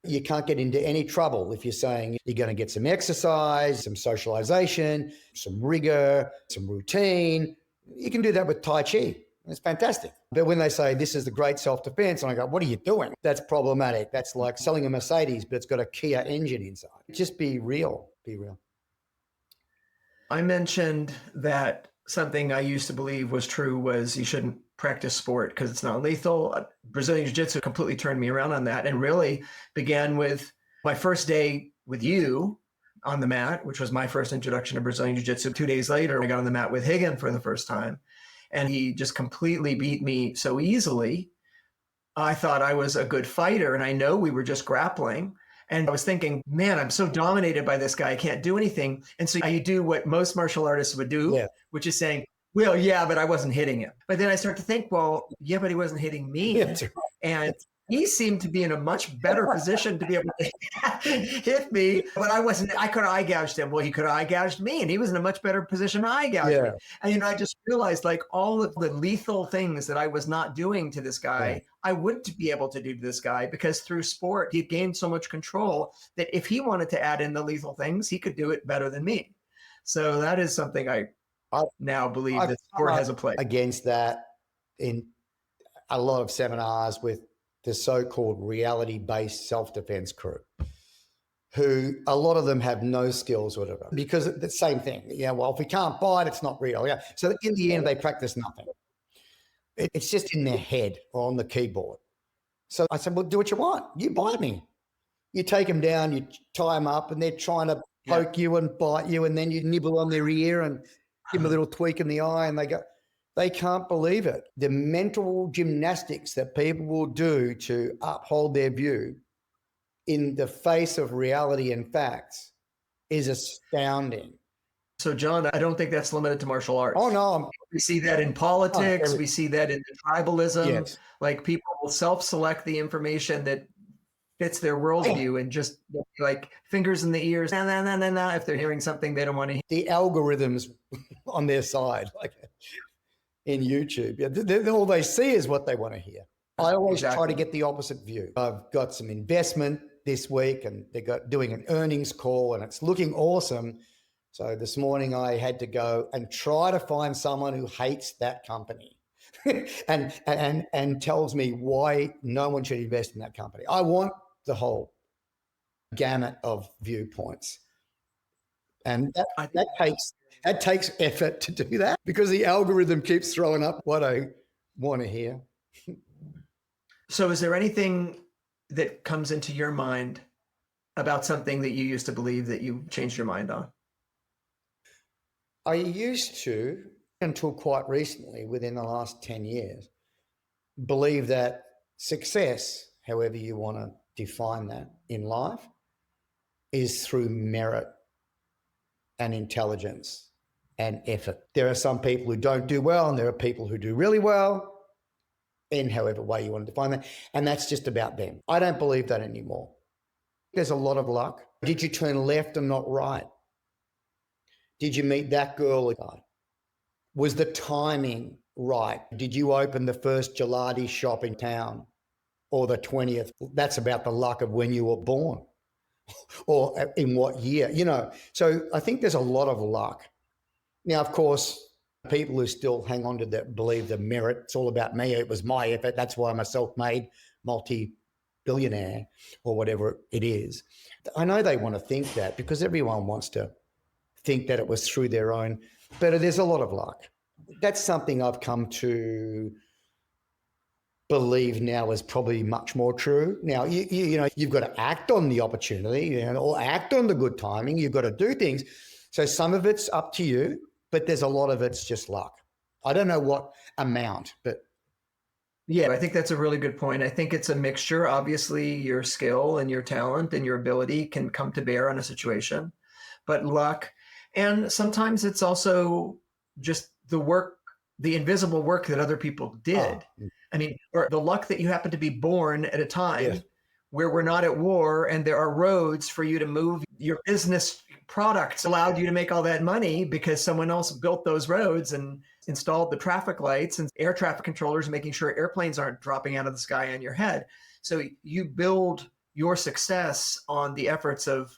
You can't get into any trouble if you're saying you're going to get some exercise, some socialization, some rigor, some routine. You can do that with Tai Chi. It's fantastic. But when they say this is the great self-defense, and I go, what are you doing? That's problematic. That's like selling a Mercedes, but it's got a Kia engine inside. Just be real. Be real. I mentioned that something I used to believe was true was you shouldn't practice sport because it's not lethal. Brazilian Jiu Jitsu completely turned me around on that and really began with my first day with you on the mat, which was my first introduction to Brazilian Jiu Jitsu. 2 days later, I got on the mat with Higgin for the first time. And he just completely beat me so easily. I thought I was a good fighter, and I know we were just grappling. And I was thinking, man, I'm so dominated by this guy. I can't do anything. And so I do what most martial artists would do, which is saying, well, yeah, but I wasn't hitting him. But then I start to think, well, yeah, but he wasn't hitting me. And he seemed to be in a much better position to be able to hit me, but I wasn't. I could have eye gouged him. Well, he could have eye gouged me, and he was in a much better position to eye gouge me. And I just realized, like, all of the lethal things that I was not doing to this guy, I would be able to do to this guy, because through sport, he gained so much control that if he wanted to add in the lethal things, he could do it better than me. So that is something I now believe that sport has a place. Against that in a lot of seminars with the so-called reality-based self-defense crew, who a lot of them have no skills, whatever, because the same thing. Yeah, well, if we can't fight, it's not real. Yeah. So in the end, they practice nothing. It's just in their head or on the keyboard. So I said, well, do what you want. You bite me. You take them down, you tie them up, and they're trying to poke you and bite you, and then you nibble on their ear and give them a little tweak in the eye, and they can't believe it. The mental gymnastics that people will do to uphold their view in the face of reality and facts is astounding. So, John, I don't think that's limited to martial arts. Oh, no. We see that in politics. We see that in tribalism. Yes. Like, people will self-select the information that fits their worldview and just like fingers in the ears, if they're hearing something they don't want to hear. The algorithms on their side, like in YouTube, all they see is what they want to hear. I always try to get the opposite view. I've got some investment this week, and they're doing an earnings call, and it's looking awesome. So this morning I had to go and try to find someone who hates that company and tells me why no one should invest in that company. I want the whole gamut of viewpoints. And that takes effort to do that, because the algorithm keeps throwing up what I want to hear. So is there anything that comes into your mind about something that you used to believe that you changed your mind on? I used to, until quite recently, within the last 10 years, believe that success, however you want to define that in life, is through merit and intelligence and effort. There are some people who don't do well, and there are people who do really well, in however way you want to define that. And that's just about them. I don't believe that anymore. There's a lot of luck. Did you turn left and not right? Did you meet that girl? Was the timing right? Did you open the first gelati shop in town, or the 20th? That's about the luck of when you were born or in what year, So I think there's a lot of luck. Now, of course, people who still hang on to that believe the merit, it's all about me, it was my effort, that's why I'm a self-made multi-billionaire or whatever it is. I know they want to think that, because everyone wants to think that it was through their own, but there's a lot of luck. That's something I've come to believe now is probably much more true. Now, you've got to act on the opportunity, or act on the good timing. You've got to do things. So some of it's up to you, but there's a lot of it's just luck. I don't know what amount, but. Yeah, I think that's a really good point. I think it's a mixture. Obviously, your skill and your talent and your ability can come to bear on a situation, but luck. And sometimes it's also just the work, the invisible work that other people did. I mean, or the luck that you happen to be born at a time where we're not at war, and there are roads for you to move your business products, allowed you to make all that money because someone else built those roads and installed the traffic lights and air traffic controllers, making sure airplanes aren't dropping out of the sky on your head. So you build your success on the efforts of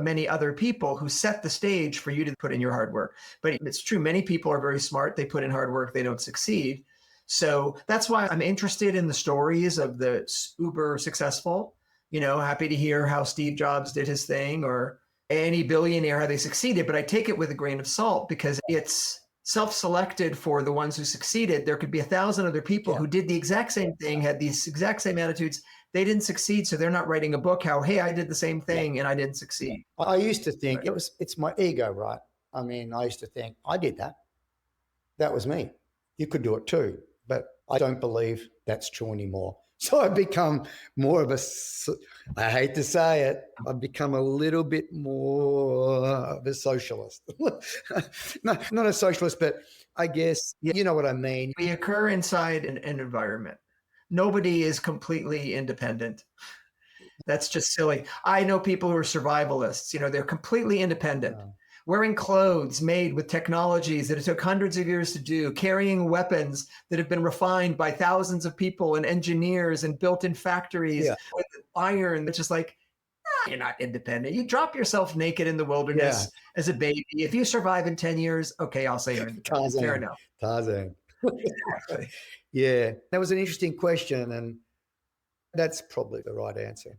many other people who set the stage for you to put in your hard work. But it's true, many people are very smart. They put in hard work, they don't succeed. So that's why I'm interested in the stories of the uber successful, happy to hear how Steve Jobs did his thing, or any billionaire, how they succeeded. But I take it with a grain of salt, because it's self-selected for the ones who succeeded. There could be 1,000 other people who did the exact same thing, had these exact same attitudes. They didn't succeed, so they're not writing a book how, hey, I did the same thing and I didn't succeed. I used to think it's my ego, right? I mean, I used to think I did that. That was me. You could do it too. But I don't believe that's true anymore. So I've become more of a, I hate to say it, I've become a little bit more of a socialist. No, not a socialist, but I guess, you know what I mean. We occur inside an environment. Nobody is completely independent. That's just silly. I know people who are survivalists, they're completely independent. Wearing clothes made with technologies that it took hundreds of years to do, carrying weapons that have been refined by thousands of people and engineers and built in factories with iron. That's just like, you're not independent. You drop yourself naked in the wilderness as a baby. If you survive in 10 years, okay, I'll say you're independent. Fair enough. Tarzan. Exactly. Yeah, that was an interesting question, and that's probably the right answer.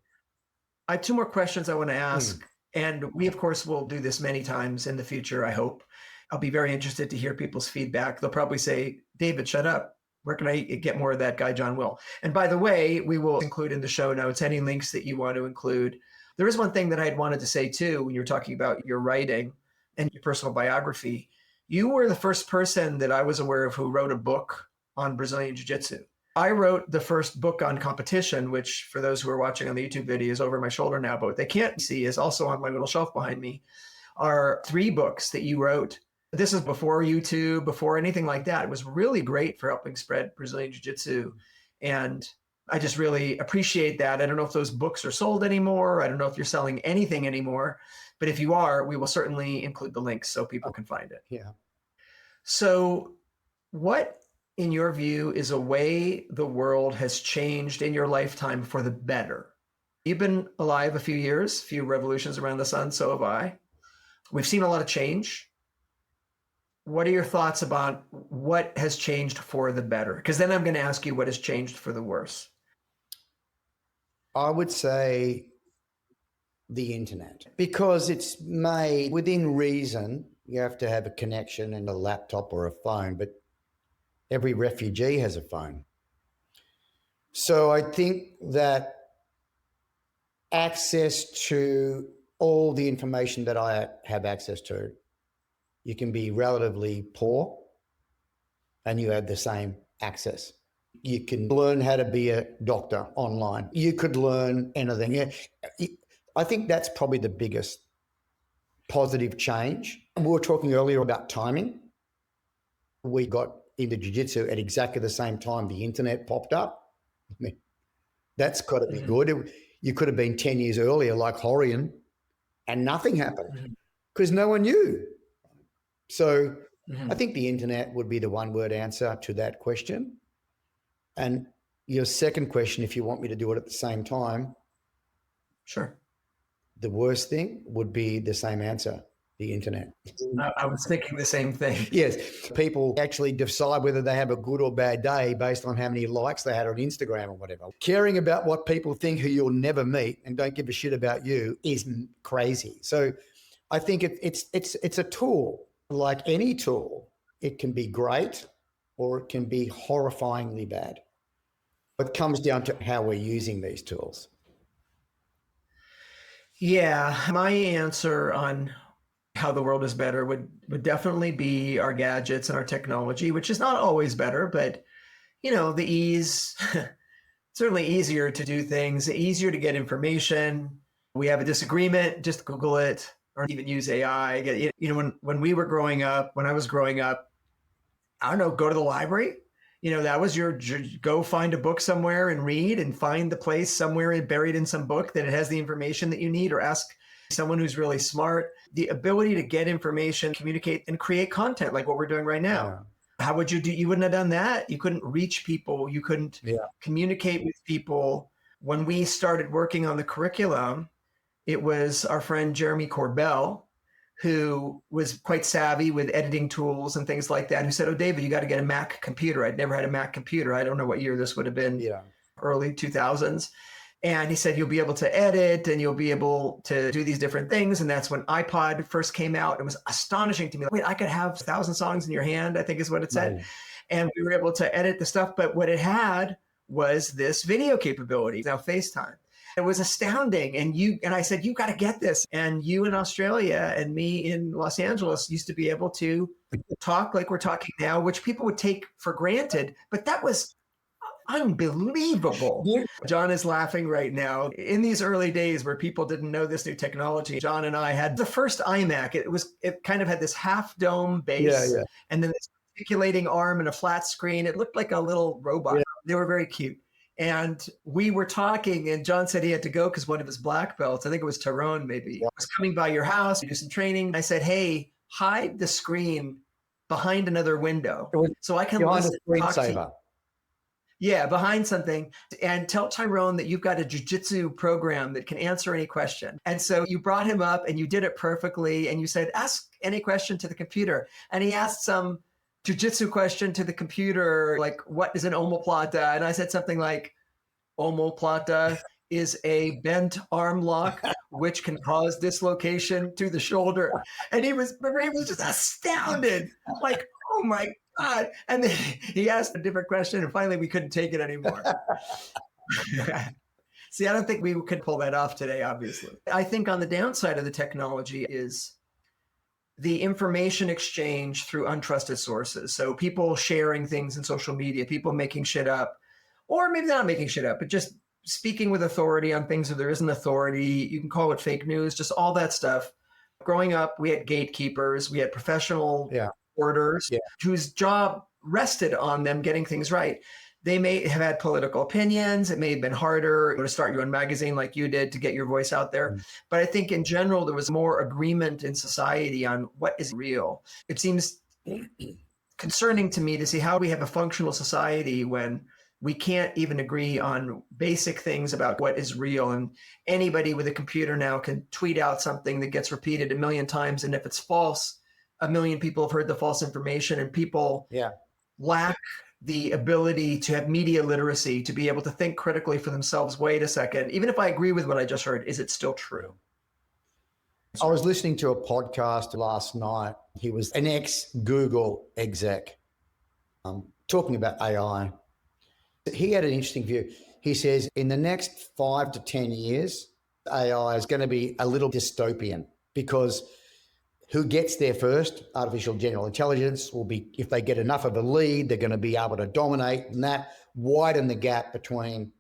I have two more questions I want to ask. And we, of course, will do this many times in the future, I hope. I'll be very interested to hear people's feedback. They'll probably say, David, shut up. Where can I get more of that guy, John Will? And by the way, we will include in the show notes any links that you want to include. There is one thing that I had wanted to say, too, when you were talking about your writing and your personal biography. You were the first person that I was aware of who wrote a book on Brazilian Jiu Jitsu. I wrote the first book on competition, which for those who are watching on the YouTube video is over my shoulder now, but what they can't see is also on my little shelf behind me are 3 books that you wrote. This is before YouTube, before anything like that. It was really great for helping spread Brazilian Jiu-Jitsu. And I just really appreciate that. I don't know if those books are sold anymore. I don't know if you're selling anything anymore, but if you are, we will certainly include the links so people can find it. Yeah. So what, in your view, is a way the world has changed in your lifetime for the better? You've been alive a few years, a few revolutions around the sun, so have I. We've seen a lot of change. What are your thoughts about what has changed for the better? Because then I'm going to ask you what has changed for the worse. I would say the internet, because it's made within reason. You have to have a connection and a laptop or a phone, but every refugee has a phone. So I think that access to all the information that I have access to, you can be relatively poor and you have the same access. You can learn how to be a doctor online. You could learn anything. Yeah. I think that's probably the biggest positive change. And we were talking earlier about timing. We got into jiu-jitsu at exactly the same time the internet popped up. I mean, that's got to be good. You could have been 10 years earlier like Horian and nothing happened because no one knew. So I think the internet would be the one-word answer to that question. And your second question, if you want me to do it at the same time. Sure. The worst thing would be the same answer, the internet. I was thinking the same thing. Yes. People actually decide whether they have a good or bad day based on how many likes they had on Instagram or whatever. Caring about what people think who you'll never meet and don't give a shit about you is crazy. So I think it's a tool. Like any tool, it can be great or it can be horrifyingly bad. It comes down to how we're using these tools. Yeah, my answer on how the world is better would definitely be our gadgets and our technology, which is not always better, but the ease, certainly easier to do things, easier to get information. We have a disagreement, just Google it or even use AI. When we were growing up, when I was growing up, I don't know, go to the library. That was your go find a book somewhere and read and find the place somewhere buried in some book that it has the information that you need, or ask someone who's really smart. The ability to get information, communicate, and create content like what we're doing right now. Yeah. How would you do? You wouldn't have done that. You couldn't reach people. You couldn't communicate with people. When we started working on the curriculum, it was our friend Jeremy Corbell, who was quite savvy with editing tools and things like that, who said, "Oh, David, you got to get a Mac computer." I'd never had a Mac computer. I don't know what year this would have been, early 2000s. And he said, you'll be able to edit and you'll be able to do these different things. And that's when iPod first came out. It was astonishing to me. Wait, I could have 1,000 songs in your hand, I think is what it said. Right. And we were able to edit the stuff. But what it had was this video capability, now FaceTime. It was astounding. And I said, you got to get this. And you in Australia and me in Los Angeles used to be able to talk like we're talking now, which people would take for granted. But that was unbelievable. Yeah. John is laughing right now. In these early days where people didn't know this new technology, John and I had the first iMac. It kind of had this half dome base, Yeah. and then this articulating arm and a flat screen. It looked like a little robot. Yeah. They were very cute. And we were talking, and John said he had to go because one of his black belts, I think it was Tyrone maybe, was coming by your house to do some training. I said, hey, hide the screen behind another window so I can Behind a listen, talk to you. screensaver. Yeah, behind something, and tell Tyrone that you've got a jiu-jitsu program that can answer any question. And so you brought him up and you did it perfectly. And you said, ask any question to the computer. And he asked some jiu-jitsu question to the computer, like, what is an omoplata? And I said something like, omoplata is a bent arm lock, which can cause dislocation to the shoulder. And he was just astounded, like, oh my God. And then he asked a different question, and finally we couldn't take it anymore. See, I don't think we could pull that off today, obviously. I think on the downside of the technology is the information exchange through untrusted sources. So people sharing things in social media, people making shit up, or maybe not making shit up, but just speaking with authority on things where there isn't authority. You can call it fake news, just all that stuff. Growing up, we had gatekeepers, we had professional orders whose job rested on them getting things right. They may have had political opinions. It may have been harder to start your own magazine like you did to get your voice out there. But I think in general, there was more agreement in society on what is real. It seems concerning to me to see how we have a functional society when we can't even agree on basic things about what is real. And anybody with a computer now can tweet out something that gets repeated a million times. And if it's false, a million people have heard the false information, and people lack the ability to have media literacy, to be able to think critically for themselves. Wait a second, even if I agree with what I just heard, is it still true? I was listening to a podcast last night. He was an ex-Google exec talking about AI. He had an interesting view. He says in the next 5 to 10 years, AI is going to be a little dystopian, because who gets there first, artificial general intelligence, will be, if they get enough of a lead, they're going to be able to dominate, and that widen the gap between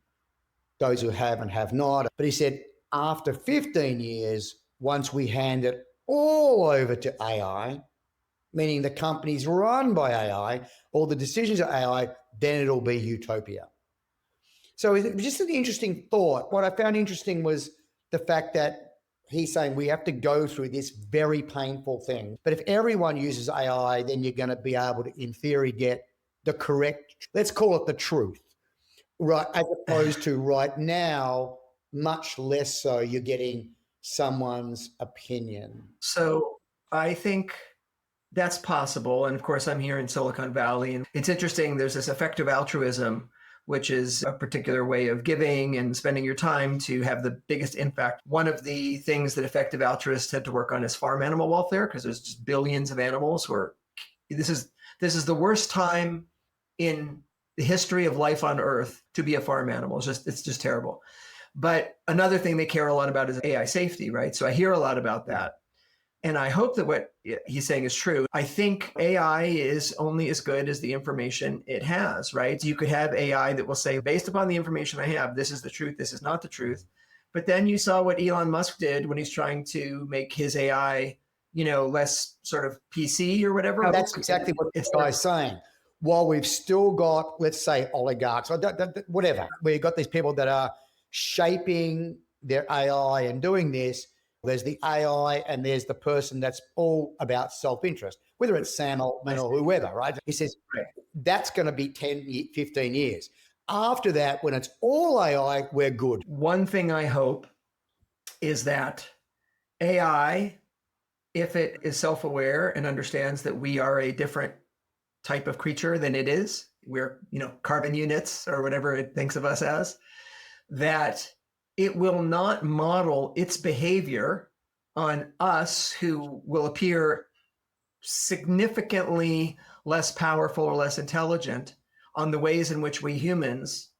those who have and have not. But he said after 15 years, once we hand it all over to AI, meaning the companies run by AI, all the decisions are AI, then it'll be utopia. So it was just an interesting thought. What I found interesting was the fact that he's saying we have to go through this very painful thing. But if everyone uses AI, then you're going to be able to, in theory, get the correct, let's call it the truth, right? As opposed to right now, much less so, you're getting someone's opinion. So I think that's possible. And of course, I'm here in Silicon Valley. And it's interesting, there's this effective altruism, which is a particular way of giving and spending your time to have the biggest impact. One of the things that effective altruists had to work on is farm animal welfare, because there's just billions of animals who are, this is the worst time in the history of life on Earth to be a farm animal. It's just terrible. But another thing they care a lot about is AI safety, right? So I hear a lot about that. And I hope that what he's saying is true. I think AI is only as good as the information it has, right? You could have AI that will say, based upon the information I have, this is the truth, this is not the truth. But then you saw what Elon Musk did when he's trying to make his AI, less sort of PC or whatever. No, that's exactly what this guy's saying. While we've still got, let's say, oligarchs, or whatever, where you've got these people that are shaping their AI and doing this, there's the AI and there's the person that's all about self-interest, whether it's Sam Altman or whoever, right? He says that's going to be 10, 15 years. After that, when it's all AI, we're good. One thing I hope is that AI, if it is self-aware and understands that we are a different type of creature than it is, we're, carbon units or whatever it thinks of us as, that it will not model its behavior on us, who will appear significantly less powerful or less intelligent, on the ways in which we humans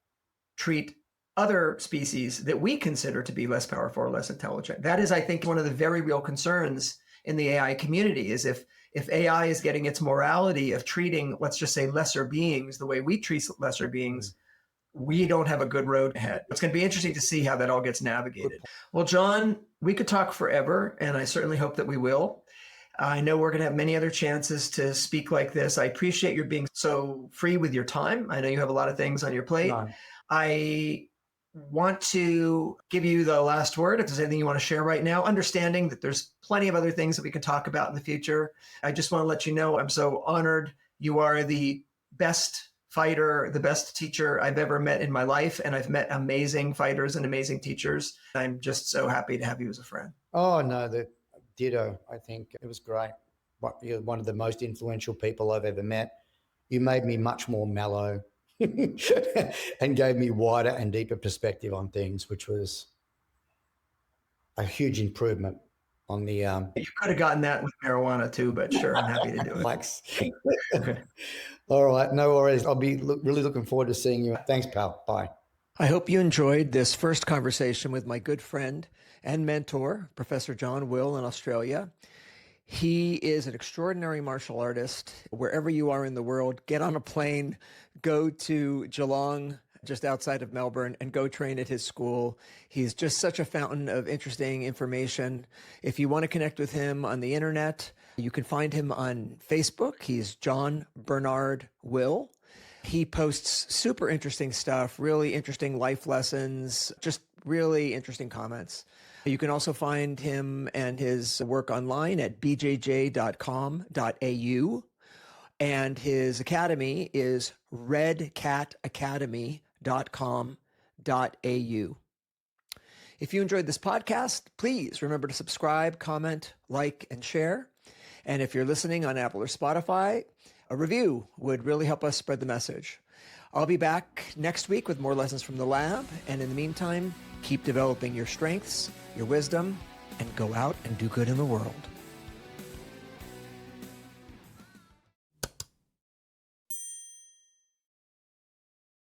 treat other species that we consider to be less powerful or less intelligent. That is, I think, one of the very real concerns in the AI community, is if AI is getting its morality of treating, let's just say, lesser beings the way we treat lesser beings, we don't have a good road ahead. It's going to be interesting to see how that all gets navigated. Well, John, we could talk forever, and I certainly hope that we will. I know we're going to have many other chances to speak like this. I appreciate your being so free with your time. I know you have a lot of things on your plate. No. I want to give you the last word. If there's anything you want to share right now, understanding that there's plenty of other things that we can talk about in the future. I just want to let you know I'm so honored. You are the best fighter, the best teacher I've ever met in my life. And I've met amazing fighters and amazing teachers. I'm just so happy to have you as a friend. Oh, no, ditto. I think it was great. You're one of the most influential people I've ever met. You made me much more mellow and gave me wider and deeper perspective on things, which was a huge improvement on the... You could have gotten that with marijuana too, but sure, I'm happy to do it. Thanks. Okay. All right, no worries. I'll be really looking forward to seeing you. Thanks, pal. Bye. I hope you enjoyed this first conversation with my good friend and mentor, Professor John Will in Australia. He is an extraordinary martial artist. Wherever you are in the world, get on a plane, go to Geelong, just outside of Melbourne, and go train at his school. He's just such a fountain of interesting information. If you want to connect with him on the internet, you can find him on Facebook. He's John Bernard Will. He posts super interesting stuff, really interesting life lessons, just really interesting comments. You can also find him and his work online at bjj.com.au. And his academy is redcatacademy.com.au. If you enjoyed this podcast, please remember to subscribe, comment, like, and share. And if you're listening on Apple or Spotify, a review would really help us spread the message. I'll be back next week with more lessons from the lab. And in the meantime, keep developing your strengths, your wisdom, and go out and do good in the world.